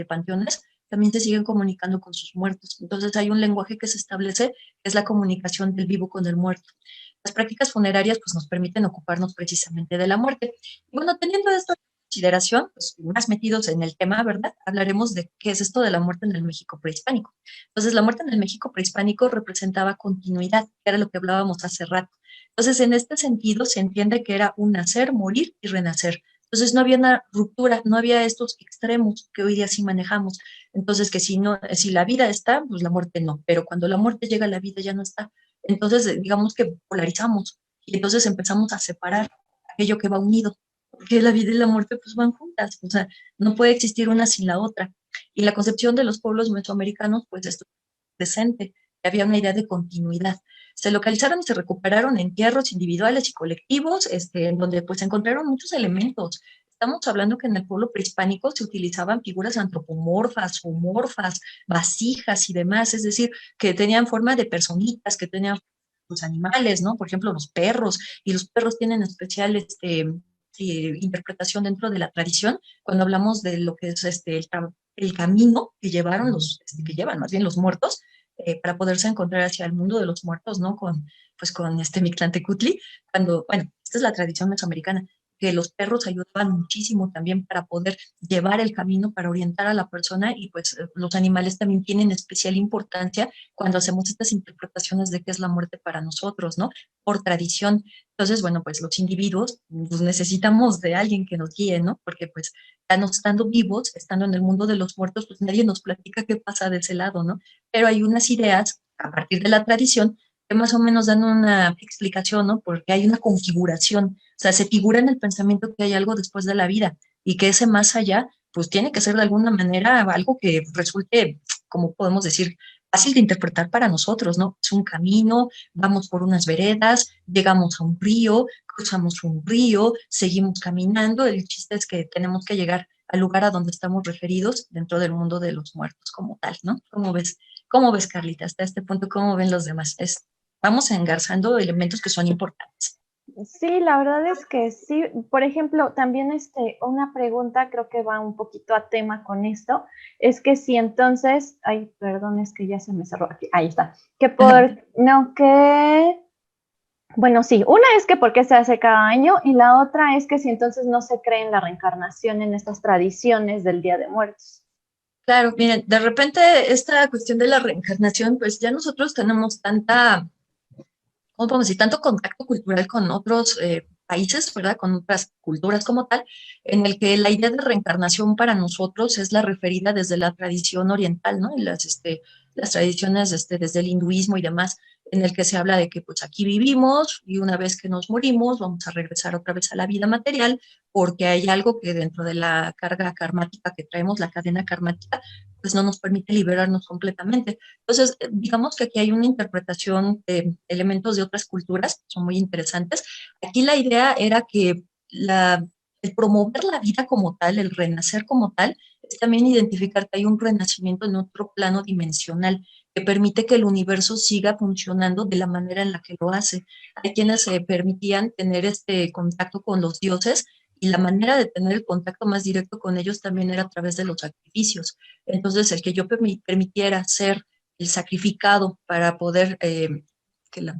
panteones, también se siguen comunicando con sus muertos. Entonces hay un lenguaje que se establece es la comunicación del vivo con el muerto. Las prácticas funerarias pues, nos permiten ocuparnos precisamente de la muerte. Y bueno, teniendo esto en consideración, pues más metidos en el tema, ¿verdad? Hablaremos de qué es esto de la muerte en el México prehispánico. Entonces, la muerte en el México prehispánico representaba continuidad, que era lo que hablábamos hace rato. Entonces, en este sentido, se entiende que era un nacer, morir y renacer. Entonces, no había una ruptura, no había estos extremos que hoy día sí manejamos. Entonces, que si no, si la vida está, pues la muerte no, pero cuando la muerte llega, la vida ya no está. Entonces, digamos que polarizamos y entonces empezamos a separar aquello que va unido, porque la vida y la muerte pues van juntas, o sea, no puede existir una sin la otra. Y la concepción de los pueblos mesoamericanos, pues esto presente, había una idea de continuidad. Se localizaron y se recuperaron entierros individuales y colectivos, en donde pues encontraron muchos elementos. Estamos hablando que en el pueblo prehispánico se utilizaban figuras antropomorfas, zoomorfas, vasijas y demás, es decir, que tenían forma de personitas, que tenían los animales, ¿no? Por ejemplo, los perros, y los perros tienen especial interpretación dentro de la tradición cuando hablamos de lo que es el camino que llevaron que llevan más bien los muertos para poderse encontrar hacia el mundo de los muertos, ¿no? Pues con Mictlantecutli, cuando, bueno, esta es la tradición mesoamericana, que los perros ayudaban muchísimo también para poder llevar el camino, para orientar a la persona y pues los animales también tienen especial importancia cuando hacemos estas interpretaciones de qué es la muerte para nosotros, ¿no? Por tradición. Entonces, bueno, pues los individuos pues, necesitamos de alguien que nos guíe, ¿no? Porque pues ya no estando vivos, estando en el mundo de los muertos, pues nadie nos platica qué pasa de ese lado, ¿no? Pero hay unas ideas a partir de la tradición que más o menos dan una explicación, ¿no? Porque hay una configuración, o sea, se figura en el pensamiento que hay algo después de la vida y que ese más allá, pues tiene que ser de alguna manera algo que resulte, como podemos decir, fácil de interpretar para nosotros, ¿no? Es un camino, vamos por unas veredas, llegamos a un río, cruzamos un río, seguimos caminando, el chiste es que tenemos que llegar al lugar a donde estamos referidos dentro del mundo de los muertos como tal, ¿no? ¿Cómo ves? ¿Cómo ves, Carlita? Hasta este punto, ¿cómo ven los demás? Vamos engarzando elementos que son importantes. Sí, la verdad es que sí. Por ejemplo, también una pregunta, creo que va un poquito a tema con esto, es que si entonces, ay, perdón, es que ya se me cerró aquí, ahí está, no, bueno, sí, una es que por qué se hace cada año y la otra es que si entonces no se cree en la reencarnación en estas tradiciones del Día de Muertos. Claro, miren, de repente esta cuestión de la reencarnación, pues ya nosotros tenemos ¿cómo podemos decir? Tanto contacto cultural con otros países, ¿verdad? Con otras culturas como tal, en el que la idea de reencarnación para nosotros es la referida desde la tradición oriental, ¿no? Y las tradiciones desde el hinduismo y demás, en el que se habla de que pues aquí vivimos y una vez que nos morimos vamos a regresar otra vez a la vida material porque hay algo que dentro de la carga karmática que traemos, la cadena karmática, pues no nos permite liberarnos completamente. Entonces, digamos que aquí hay una interpretación de elementos de otras culturas, son muy interesantes. Aquí la idea era que el promover la vida como tal, el renacer como tal, es también identificar que hay un renacimiento en otro plano dimensional que permite que el universo siga funcionando de la manera en la que lo hace. Hay quienes se permitían tener este contacto con los dioses y la manera de tener el contacto más directo con ellos también era a través de los sacrificios. Entonces, el que yo permitiera ser el sacrificado para poder,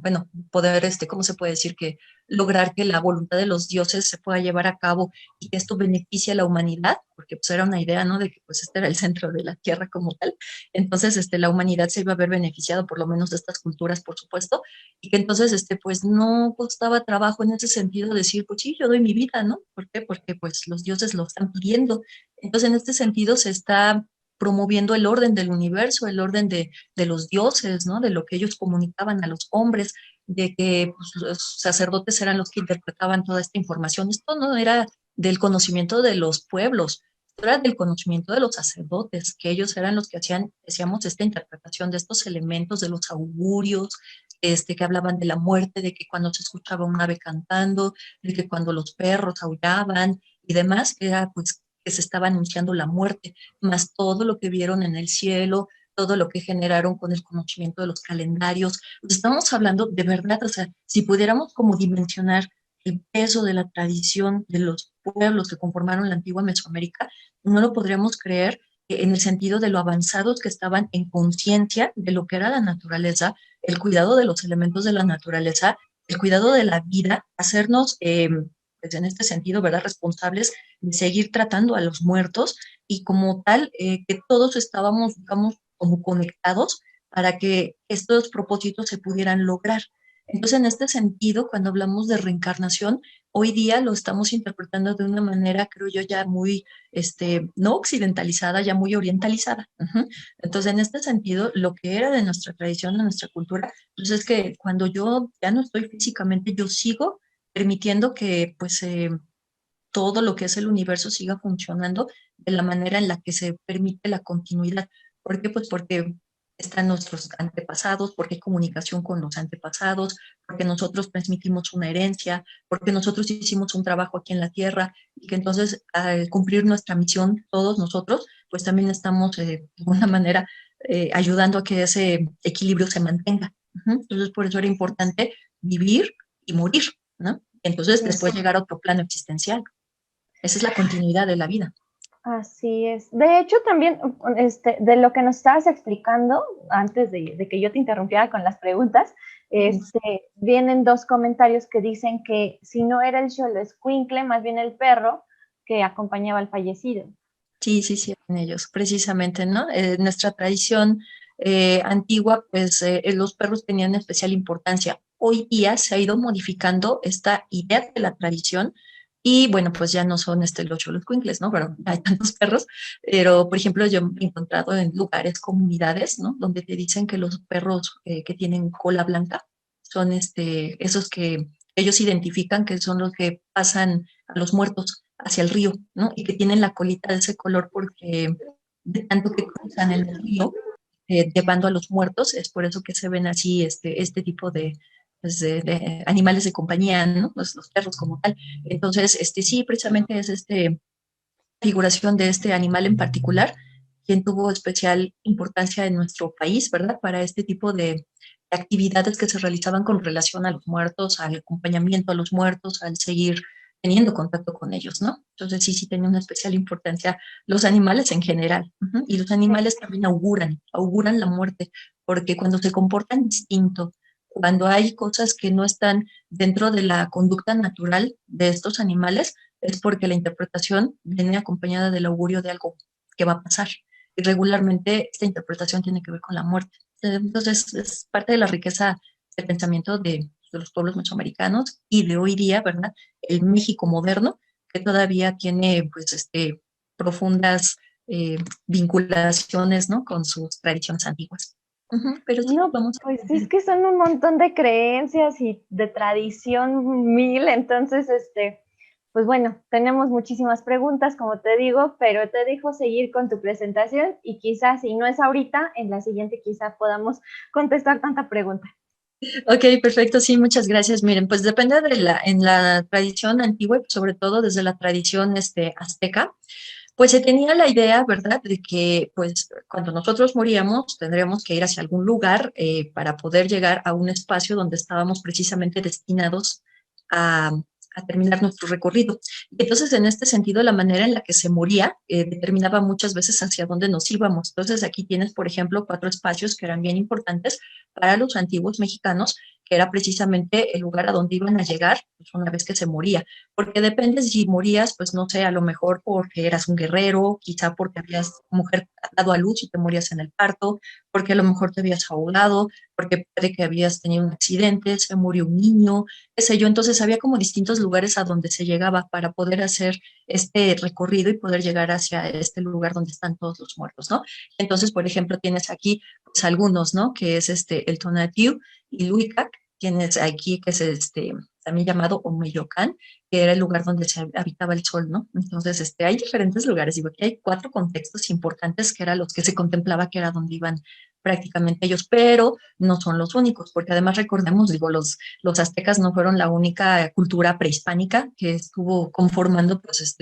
bueno, poder, ¿cómo se puede decir? Que lograr que la voluntad de los dioses se pueda llevar a cabo y que esto beneficie a la humanidad, porque pues era una idea, ¿no? De que pues este era el centro de la Tierra como tal. Entonces, la humanidad se iba a ver beneficiado, por lo menos de estas culturas, por supuesto, y que entonces, pues no costaba trabajo en ese sentido decir, pues sí, yo doy mi vida, ¿no? ¿Por qué? Porque pues los dioses lo están pidiendo. Entonces, en este sentido se está promoviendo el orden del universo, el orden de los dioses, ¿no? De lo que ellos comunicaban a los hombres, de que pues, los sacerdotes eran los que interpretaban toda esta información. Esto no era del conocimiento de los pueblos, esto era del conocimiento de los sacerdotes, que ellos eran los que hacíamos esta interpretación de estos elementos, de los augurios, que hablaban de la muerte, de que cuando se escuchaba un ave cantando, de que cuando los perros aullaban y demás, era pues que se estaba anunciando la muerte, más todo lo que vieron en el cielo, todo lo que generaron con el conocimiento de los calendarios. Pues estamos hablando de verdad, o sea, si pudiéramos como dimensionar el peso de la tradición de los pueblos que conformaron la antigua Mesoamérica, no lo podríamos creer en el sentido de lo avanzados que estaban en conciencia de lo que era la naturaleza, el cuidado de los elementos de la naturaleza, el cuidado de la vida, hacernos, pues en este sentido, ¿verdad?, responsables de seguir tratando a los muertos y como tal, que todos estábamos, digamos, como conectados para que estos propósitos se pudieran lograr. Entonces, en este sentido, cuando hablamos de reencarnación, hoy día lo estamos interpretando de una manera, creo yo, ya muy, no occidentalizada, ya muy orientalizada. Ujú. Entonces, en este sentido, lo que era de nuestra tradición, de nuestra cultura, pues es que cuando yo ya no estoy físicamente, yo sigo permitiendo que, pues, todo lo que es el universo siga funcionando de la manera en la que se permite la continuidad. ¿Por qué? Pues porque están nuestros antepasados, porque hay comunicación con los antepasados, porque nosotros transmitimos una herencia, porque nosotros hicimos un trabajo aquí en la tierra y que entonces al cumplir nuestra misión todos nosotros, pues también estamos de alguna manera ayudando a que ese equilibrio se mantenga. Ujú. Entonces por eso era importante vivir y morir, ¿no? Entonces Sí. después llegar a otro plano existencial. Esa es la continuidad de la vida. Así es. De hecho, también de lo que nos estabas explicando, antes de que yo te interrumpiera con las preguntas, vienen dos comentarios que dicen que si no era el xoloescuincle, más bien el perro que acompañaba al fallecido. Sí, sí, sí, en ellos, precisamente, ¿no? Nuestra tradición antigua, pues los perros tenían especial importancia. Hoy día se ha ido modificando esta idea de la tradición y bueno, pues ya no son los xoloscuincles, ¿no? Pero hay tantos perros, pero por ejemplo yo me he encontrado en lugares, comunidades, ¿no? Donde te dicen que los perros que tienen cola blanca son esos que ellos identifican que son los que pasan a los muertos hacia el río, ¿no? Y que tienen la colita de ese color porque de tanto que cruzan en el río, llevando a los muertos, es por eso que se ven así este tipo de, pues, de animales de compañía, ¿no? Los perros como tal. Entonces, sí, precisamente es figuración de este animal en particular, quien tuvo especial importancia en nuestro país, ¿verdad? Para este tipo de actividades que se realizaban con relación a los muertos, al acompañamiento a los muertos, al seguir teniendo contacto con ellos, ¿no? Entonces sí, sí tenía una especial importancia los animales en general. Ujú. Y los animales también auguran la muerte, porque cuando se comportan distinto, cuando hay cosas que no están dentro de la conducta natural de estos animales, es porque la interpretación viene acompañada del augurio de algo que va a pasar. Y regularmente esta interpretación tiene que ver con la muerte. Entonces es parte de la riqueza del pensamiento de los pueblos mesoamericanos y de hoy día, ¿verdad? El México moderno, que todavía tiene pues profundas vinculaciones, ¿no? Con sus tradiciones antiguas. Pero sí, No, vamos pues a es que son un montón de creencias y de tradición mil, entonces, pues bueno, tenemos muchísimas preguntas, como te digo, pero te dejo seguir con tu presentación y quizás, si no es ahorita, en la siguiente quizá podamos contestar tanta pregunta. Ok, perfecto, sí, muchas gracias. Miren, pues depende en la tradición antigua, y sobre todo desde la tradición azteca, pues se tenía la idea, ¿verdad?, de que pues cuando nosotros moríamos tendríamos que ir hacia algún lugar para poder llegar a un espacio donde estábamos precisamente destinados a, a terminar nuestro recorrido. Y entonces, en este sentido, la manera en la que se moría determinaba muchas veces hacia dónde nos íbamos. Entonces, aquí tienes, por ejemplo, 4 espacios que eran bien importantes para los antiguos mexicanos, que era precisamente el lugar a donde iban a llegar pues, una vez que se moría, porque depende si morías, pues no sé, a lo mejor porque eras un guerrero, quizá porque habías mujer dado a luz y te morías en el parto, porque a lo mejor te habías ahogado, porque puede que habías tenido un accidente, se murió un niño, qué sé yo. Entonces había como distintos lugares a donde se llegaba para poder hacer este recorrido y poder llegar hacia este lugar donde están todos los muertos, ¿no? Entonces, por ejemplo, tienes aquí pues algunos, ¿no? Que es el Tonatiuh y Luicac, tienes aquí que es también llamado Omeyocan, que era el lugar donde se habitaba el sol, ¿no? Entonces, hay diferentes lugares, digo, aquí hay 4 contextos importantes que eran los que se contemplaba que era donde iban prácticamente ellos, pero no son los únicos, porque además recordemos, digo, los aztecas no fueron la única cultura prehispánica que estuvo conformando, pues,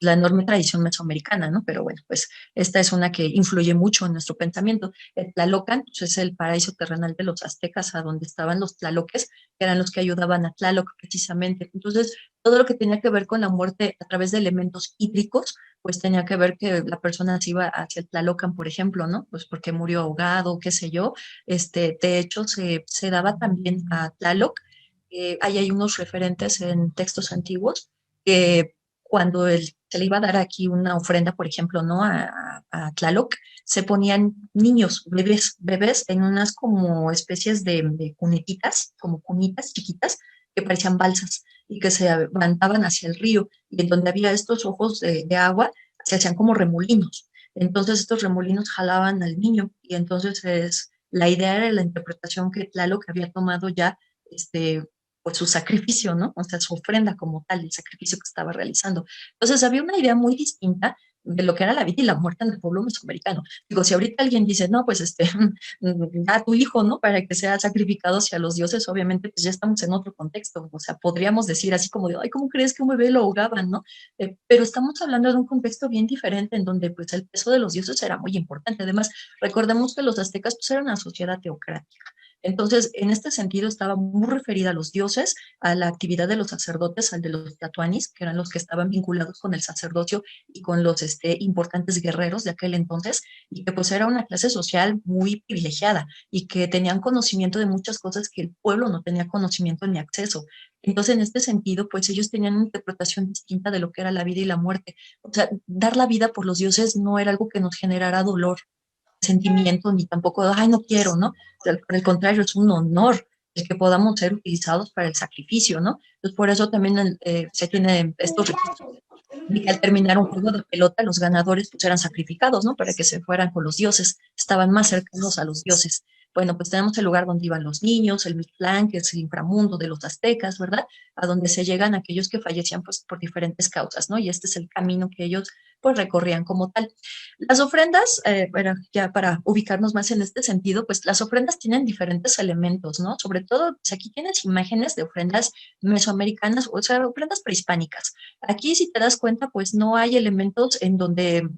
la enorme tradición mesoamericana, ¿no? Pero bueno, pues esta es una que influye mucho en nuestro pensamiento. El Tlalocan pues, es el paraíso terrenal de los aztecas, a donde estaban los tlaloques, que eran los que ayudaban a Tlaloc precisamente. Entonces, todo lo que tenía que ver con la muerte a través de elementos hídricos, pues tenía que ver que la persona se iba hacia el Tlalocan, por ejemplo, ¿no? Pues porque murió ahogado, qué sé yo. De hecho, se daba también a Tlaloc. Ahí hay unos referentes en textos antiguos que cuando el se le iba a dar aquí una ofrenda, por ejemplo, ¿no? A Tlaloc, se ponían niños, bebés en unas como especies de cunetitas, como cunitas chiquitas, que parecían balsas y que se levantaban hacia el río y en donde había estos ojos de agua, se hacían como remolinos. Entonces estos remolinos jalaban al niño y entonces la idea era la interpretación que Tlaloc había tomado ya, pues su sacrificio, ¿no? O sea, su ofrenda como tal, el sacrificio que estaba realizando. Entonces había una idea muy distinta de lo que era la vida y la muerte en el pueblo mesoamericano. Digo, si ahorita alguien dice, no, pues da a tu hijo, ¿no? Para que sea sacrificado hacia los dioses, obviamente, pues ya estamos en otro contexto. O sea, podríamos decir así como de, ay, ¿cómo crees que un bebé lo ahogaban, no? Pero estamos hablando de un contexto bien diferente en donde, pues, el peso de los dioses era muy importante. Además, recordemos que los aztecas, pues, eran una sociedad teocrática. Entonces, en este sentido, estaba muy referida a los dioses, a la actividad de los sacerdotes, al de los tlatoanis, que eran los que estaban vinculados con el sacerdocio y con los importantes guerreros de aquel entonces, y que pues era una clase social muy privilegiada y que tenían conocimiento de muchas cosas que el pueblo no tenía conocimiento ni acceso. Entonces, en este sentido, pues ellos tenían una interpretación distinta de lo que era la vida y la muerte. O sea, dar la vida por los dioses no era algo que nos generara dolor, sentimiento, ni tampoco, ay, no quiero, ¿no? O sea, por el contrario, es un honor el que podamos ser utilizados para el sacrificio, ¿no? Entonces, por eso también se tiene estos registros de que al terminar un juego de pelota, los ganadores pues eran sacrificados, ¿no? Para que se fueran con los dioses, estaban más cercanos a los dioses. Bueno, pues tenemos el lugar donde iban los niños, el Mictlán, que es el inframundo de los aztecas, ¿verdad? A donde se llegan aquellos que fallecían pues por diferentes causas, ¿no? Y este es el camino que ellos pues recorrían como tal. Las ofrendas, bueno, ya para ubicarnos más en este sentido, pues las ofrendas tienen diferentes elementos, ¿no? Sobre todo, pues aquí tienes imágenes de ofrendas mesoamericanas, o sea, ofrendas prehispánicas. Aquí, si te das cuenta, pues no hay elementos en donde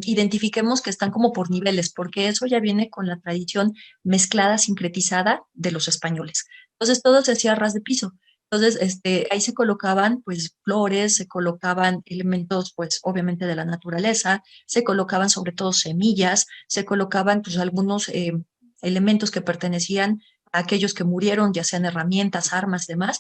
identifiquemos que están como por niveles, porque eso ya viene con la tradición mezclada, sincretizada de los españoles. Entonces, todo se hacía a ras de piso. Entonces, ahí se colocaban, pues, flores, se colocaban elementos, pues, obviamente de la naturaleza, se colocaban sobre todo semillas, se colocaban, pues, algunos elementos que pertenecían a aquellos que murieron, ya sean herramientas, armas, demás,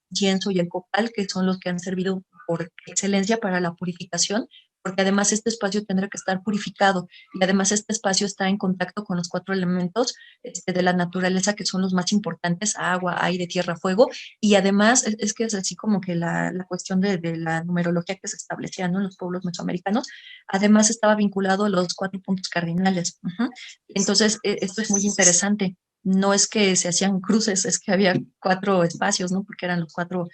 incienso y el copal, que son los que han servido por excelencia para la purificación, porque además este espacio tendrá que estar purificado y además este espacio está en contacto con los cuatro elementos de la naturaleza que son los más importantes, agua, aire, tierra, fuego, y además es que es así como que la cuestión de la numerología que se establecía, ¿no? En los pueblos mesoamericanos, además estaba vinculado a los cuatro puntos cardinales. Ujú. Entonces, esto es muy interesante. No es que se hacían cruces, es que había cuatro espacios, ¿no? Porque eran los cuatro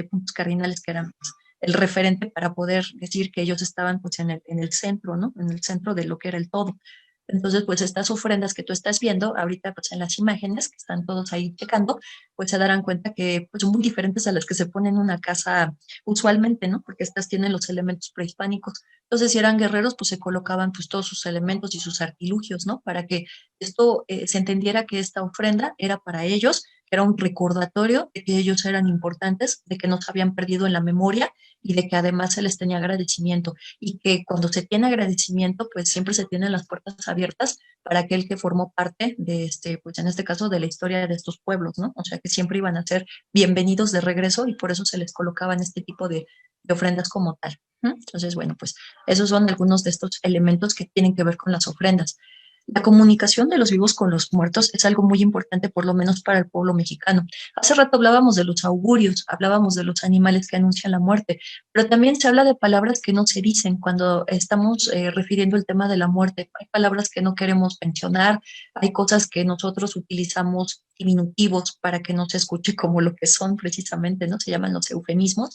puntos cardinales que eran pues, el referente para poder decir que ellos estaban pues en el centro, ¿no? En el centro de lo que era el todo. Entonces, pues estas ofrendas que tú estás viendo ahorita pues en las imágenes que están todos ahí checando, pues se darán cuenta que pues son muy diferentes a las que se ponen en una casa usualmente, ¿no? Porque estas tienen los elementos prehispánicos. Entonces, si eran guerreros, pues se colocaban pues todos sus elementos y sus artilugios, ¿no? Para que esto se entendiera que esta ofrenda era para ellos, que era un recordatorio de que ellos eran importantes, de que no se habían perdido en la memoria y de que además se les tenía agradecimiento y que cuando se tiene agradecimiento, pues siempre se tienen las puertas abiertas para aquel que formó parte de pues en este caso de la historia de estos pueblos, ¿no? O sea que siempre iban a ser bienvenidos de regreso y por eso se les colocaban este tipo de ofrendas como tal. Entonces, bueno, pues esos son algunos de estos elementos que tienen que ver con las ofrendas. La comunicación de los vivos con los muertos es algo muy importante, por lo menos para el pueblo mexicano. Hace rato hablábamos de los augurios, hablábamos de los animales que anuncian la muerte, pero también se habla de palabras que no se dicen cuando estamos refiriendo el tema de la muerte. Hay palabras que no queremos mencionar, hay cosas que nosotros utilizamos diminutivos para que no se escuche como lo que son precisamente, ¿no? Se llaman los eufemismos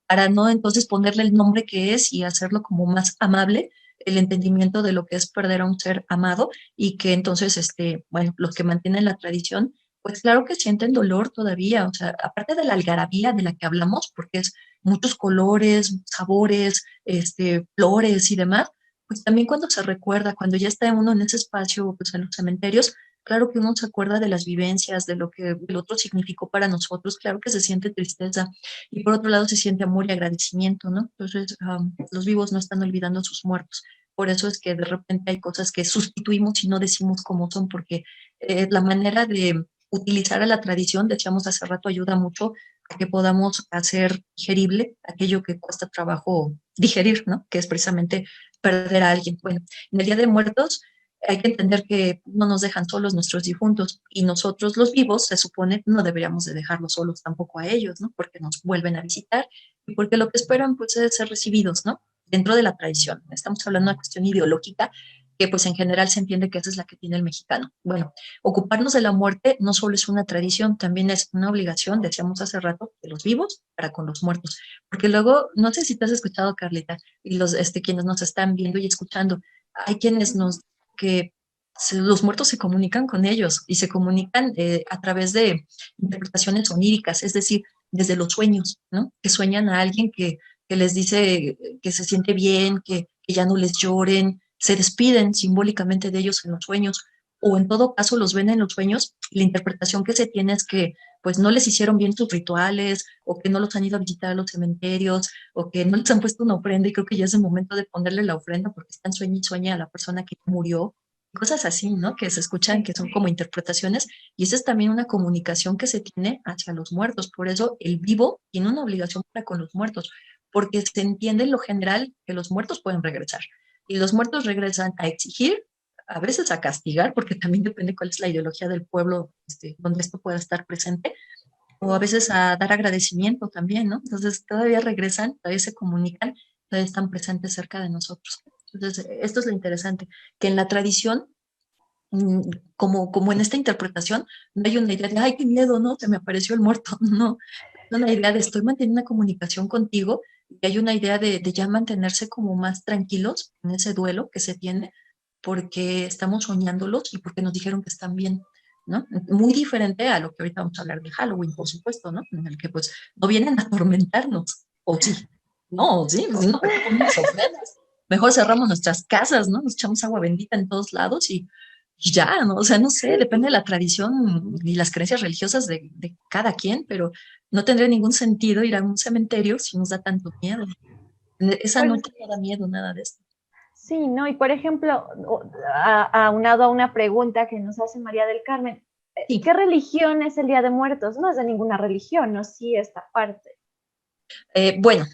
para no entonces ponerle el nombre que es y hacerlo como más amable, el entendimiento de lo que es perder a un ser amado y que entonces, bueno, los que mantienen la tradición, pues claro que sienten dolor todavía, o sea, aparte de la algarabía de la que hablamos, porque es muchos colores, sabores, flores y demás, pues también cuando se recuerda, cuando ya está uno en ese espacio, pues en los cementerios, claro que uno se acuerda de las vivencias, de lo que el otro significó para nosotros, claro que se siente tristeza, y por otro lado se siente amor y agradecimiento, ¿no? Entonces, los vivos no están olvidando a sus muertos. Por eso es que de repente hay cosas que sustituimos y no decimos cómo son, porque la manera de utilizar a la tradición, decíamos hace rato, ayuda mucho a que podamos hacer digerible aquello que cuesta trabajo digerir, ¿no? Que es precisamente perder a alguien. Bueno, en el Día de Muertos hay que entender que no nos dejan solos nuestros difuntos y nosotros los vivos, se supone, no deberíamos de dejarlos solos tampoco a ellos, ¿no? Porque nos vuelven a visitar y porque lo que esperan pues es ser recibidos, ¿no? Dentro de la tradición. Estamos hablando de una cuestión ideológica que pues en general se entiende que esa es la que tiene el mexicano. Bueno, ocuparnos de la muerte no solo es una tradición, también es una obligación, decíamos hace rato, de los vivos para con los muertos. Porque luego, no sé si te has escuchado, Carlita, y quienes nos están viendo y escuchando, hay quienes nos que los muertos se comunican con ellos y se comunican a través de interpretaciones oníricas, es decir, desde los sueños, ¿no? Que sueñan a alguien que les dice que se siente bien, que ya no les lloren, se despiden simbólicamente de ellos en los sueños, o en todo caso los ven en los sueños, y la interpretación que se tiene es que pues no les hicieron bien sus rituales, o que no los han ido a visitar a los cementerios, o que no les han puesto una ofrenda, y creo que ya es el momento de ponerle la ofrenda porque están sueña y sueña a la persona que murió, cosas así, ¿no? Que se escuchan, que son como interpretaciones, y esa es también una comunicación que se tiene hacia los muertos. Por eso el vivo tiene una obligación para con los muertos, porque se entiende en lo general que los muertos pueden regresar, y los muertos regresan a exigir, a veces a castigar, porque también depende cuál es la ideología del pueblo donde esto pueda estar presente, o a veces a dar agradecimiento también, ¿no? Entonces todavía regresan, todavía se comunican, todavía están presentes cerca de nosotros. Entonces, esto es lo interesante, que en la tradición, mm, como en esta interpretación, no hay una idea de, ay, qué miedo, ¿no? Se me apareció el muerto, no. Hay una idea de estoy manteniendo una comunicación contigo, y hay una idea de ya mantenerse como más tranquilos en ese duelo que se tiene, porque estamos soñándolos y porque nos dijeron que están bien, ¿no? Muy diferente a lo que ahorita vamos a hablar de Halloween, por supuesto, ¿no? En el que pues no vienen a atormentarnos, o sí, no, sí, pues, no ponemos ofrendas. Mejor cerramos nuestras casas, ¿no? Nos echamos agua bendita en todos lados y ya, ¿no? O sea, no sé, depende de la tradición y las creencias religiosas de cada quien, pero no tendría ningún sentido ir a un cementerio si nos da tanto miedo. Esa Pues noche no da miedo nada de esto. sí, ¿no? Y por ejemplo, aunado a una pregunta que nos hace María del Carmen, Sí. ¿qué religión es el Día de Muertos? No es de ninguna religión, ¿no? Sí, esta parte. Bueno,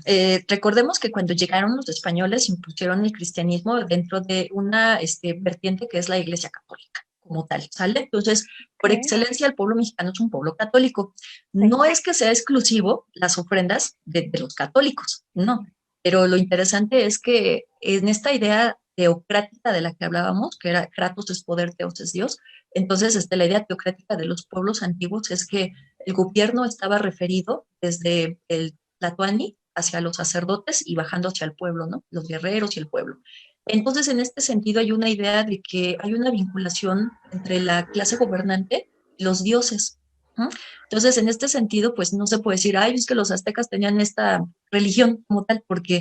recordemos que cuando llegaron los españoles impusieron el cristianismo dentro de una vertiente que es la Iglesia Católica como tal, ¿sale? Entonces, por Okay. excelencia, el pueblo mexicano es un pueblo católico. Sí. No es que sea exclusivo las ofrendas de los católicos, no, pero lo interesante es que en esta idea teocrática de la que hablábamos, que era Kratos es poder, Teos es Dios, entonces la idea teocrática de los pueblos antiguos es que el gobierno estaba referido desde el Tlatoani hacia los sacerdotes y bajando hacia el pueblo, ¿no? Los guerreros y el pueblo. Entonces, en este sentido, hay una idea de que hay una vinculación entre la clase gobernante y los dioses, ¿no? Entonces, en este sentido, pues no se puede decir, ay, es que los aztecas tenían esta religión como tal, porque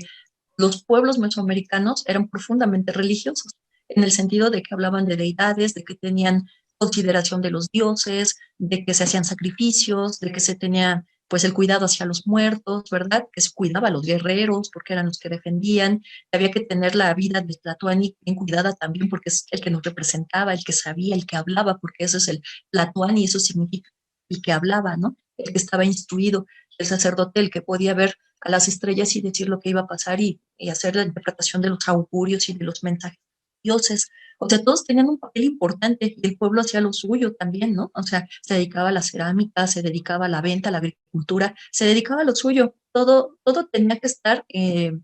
los pueblos mesoamericanos eran profundamente religiosos, en el sentido de que hablaban de deidades, de que tenían consideración de los dioses, de que se hacían sacrificios, de que se tenía pues el cuidado hacia los muertos, ¿verdad? Que se cuidaba a los guerreros porque eran los que defendían, que había que tener la vida de Tlatoani bien cuidada también porque es el que nos representaba, el que sabía, el que hablaba, porque eso es el Tlatoani, eso significa el que hablaba, ¿no? El que estaba instruido, el sacerdote, el que podía ver a las estrellas y decir lo que iba a pasar y hacer la interpretación de los augurios y de los mensajes dioses. O sea, todos tenían un papel importante y el pueblo hacía lo suyo también, ¿no? O sea, se dedicaba a la cerámica, se dedicaba a la venta, a la agricultura, se dedicaba a lo suyo. Todo tenía que estar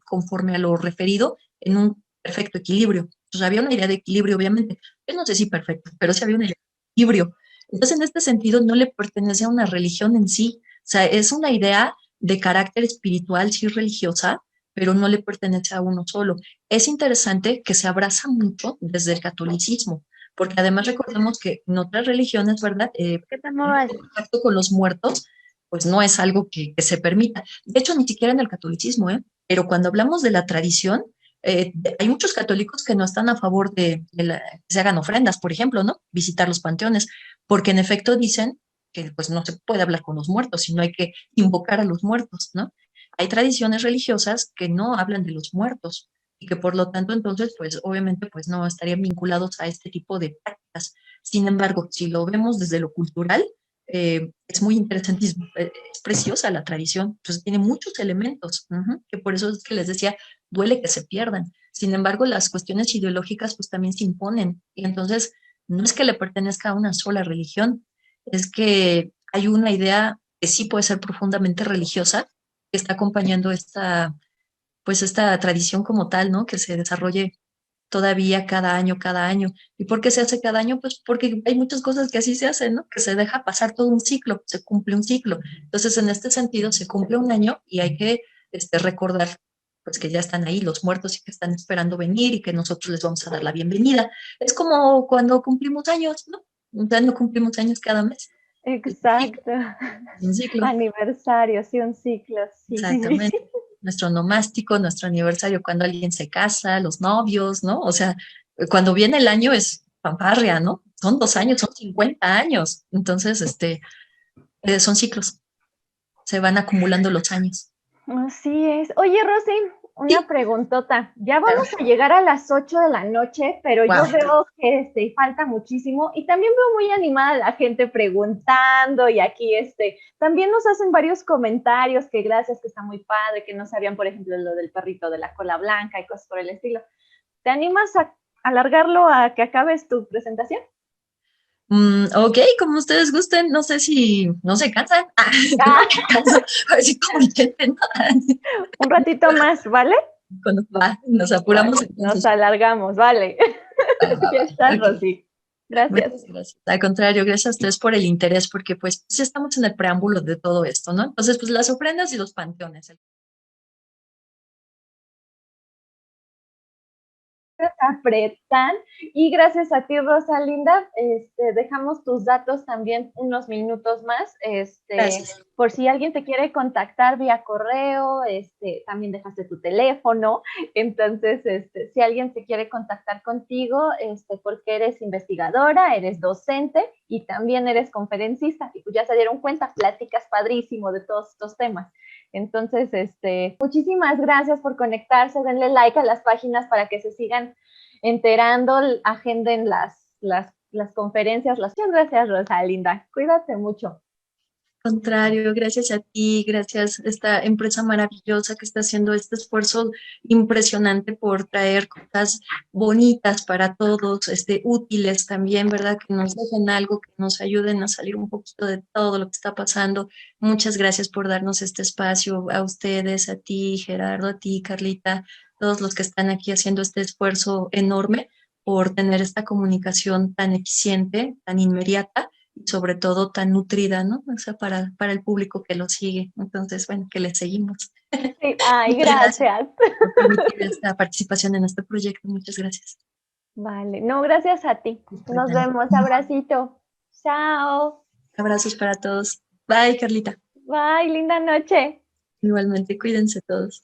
conforme a lo referido en un perfecto equilibrio. Entonces había una idea de equilibrio, obviamente. Yo no sé si perfecto, pero sí había una idea de equilibrio. Entonces, en este sentido, no le pertenece a una religión en sí. O sea, es una idea de carácter espiritual, sí religiosa, pero no le pertenece a uno solo. Es interesante que se abraza mucho desde el catolicismo, porque además recordemos que en otras religiones, ¿verdad? ¿Qué te El muevas? contacto con los muertos, pues no es algo que se permita. De hecho, ni siquiera en el catolicismo, ¿eh? Pero cuando hablamos de la tradición, hay muchos católicos que no están a favor que se hagan ofrendas, por ejemplo, ¿no? Visitar los panteones, porque en efecto dicen que pues no se puede hablar con los muertos, sino hay que invocar a los muertos, ¿no? Hay tradiciones religiosas que no hablan de los muertos y que por lo tanto entonces pues obviamente pues no estarían vinculados a este tipo de prácticas. Sin embargo, si lo vemos desde lo cultural, es muy interesantísimo, es preciosa la tradición, entonces tiene muchos elementos, que por eso es que les decía, duele que se pierdan. Sin embargo, las cuestiones ideológicas pues también se imponen y entonces no es que le pertenezca a una sola religión, es que hay una idea que sí puede ser profundamente religiosa, que está acompañando pues esta tradición como tal, ¿no? Que se desarrolle todavía cada año, cada año. ¿Y por qué se hace cada año? Pues porque hay muchas cosas que así se hacen, ¿no? Que se deja pasar todo un ciclo, se cumple un ciclo. Entonces, en este sentido, se cumple un año y hay que recordar pues que ya están ahí los muertos y que están esperando venir y que nosotros les vamos a dar la bienvenida. Es como cuando cumplimos años, ¿no? Ya no cumplimos años cada mes. Exacto. Es un ciclo. Aniversario, sí, un ciclo, sí. Exactamente. Nuestro nomástico, nuestro aniversario, cuando alguien se casa, los novios, ¿no? O sea, cuando viene el año es fanfarria, ¿no? Son 2 años, son 50 años. Entonces, son ciclos, se van acumulando los años. Así es. Oye, Rosy, una Sí, preguntota. Ya claro. vamos a llegar a las 8 de la noche, pero yo Wow. veo que falta muchísimo y también veo muy animada la gente preguntando y aquí también nos hacen varios comentarios que gracias, que está muy padre, que no sabían, por ejemplo, lo del perrito de la cola blanca y cosas por el estilo. ¿Te animas a alargarlo a que acabes tu presentación? Ok, como ustedes gusten, no sé si no se cansan. Yo Ah, me canso, así como intenten. un ratito más, ¿vale? Cuando va, nos apuramos Vale, nos entonces. alargamos, vale. Va, va, Ya va. estás, Ok. Rosy. Gracias. Muchas gracias. Al contrario, gracias a ustedes por el interés, porque pues ya estamos en el preámbulo de todo esto, ¿no? Entonces, pues las ofrendas y los panteones. Apretan. Y gracias a ti, Rosalinda, dejamos tus datos también unos minutos más, Gracias. por si alguien te quiere contactar vía correo, también dejaste tu teléfono, entonces, si alguien te quiere contactar contigo, porque eres investigadora, eres docente y también eres conferencista, y pues ya se dieron cuenta, pláticas padrísimo de todos estos temas. Entonces, muchísimas gracias por conectarse, denle like a las páginas para que se sigan enterando, agenden las conferencias. Muchas gracias, Rosalinda. Cuídate mucho. Contrario, gracias a ti, gracias a esta empresa maravillosa que está haciendo este esfuerzo impresionante por traer cosas bonitas para todos, útiles también, ¿verdad? Que nos dejen algo, que nos ayuden a salir un poquito de todo lo que está pasando. Muchas gracias por darnos este espacio, a ustedes, a ti, Gerardo, a ti, Carlita, todos los que están aquí haciendo este esfuerzo enorme por tener esta comunicación tan eficiente, tan inmediata y sobre todo tan nutrida, ¿no? O sea, para el público que lo sigue. Entonces, bueno, que le seguimos. Sí, ay, Muchas gracias gracias. por permitir esta participación en este proyecto. Muchas gracias. Vale, no, gracias a ti. Nos vemos, abracito. Chao. Abrazos para todos. Bye, Carlita. Bye, linda noche. Igualmente, cuídense todos.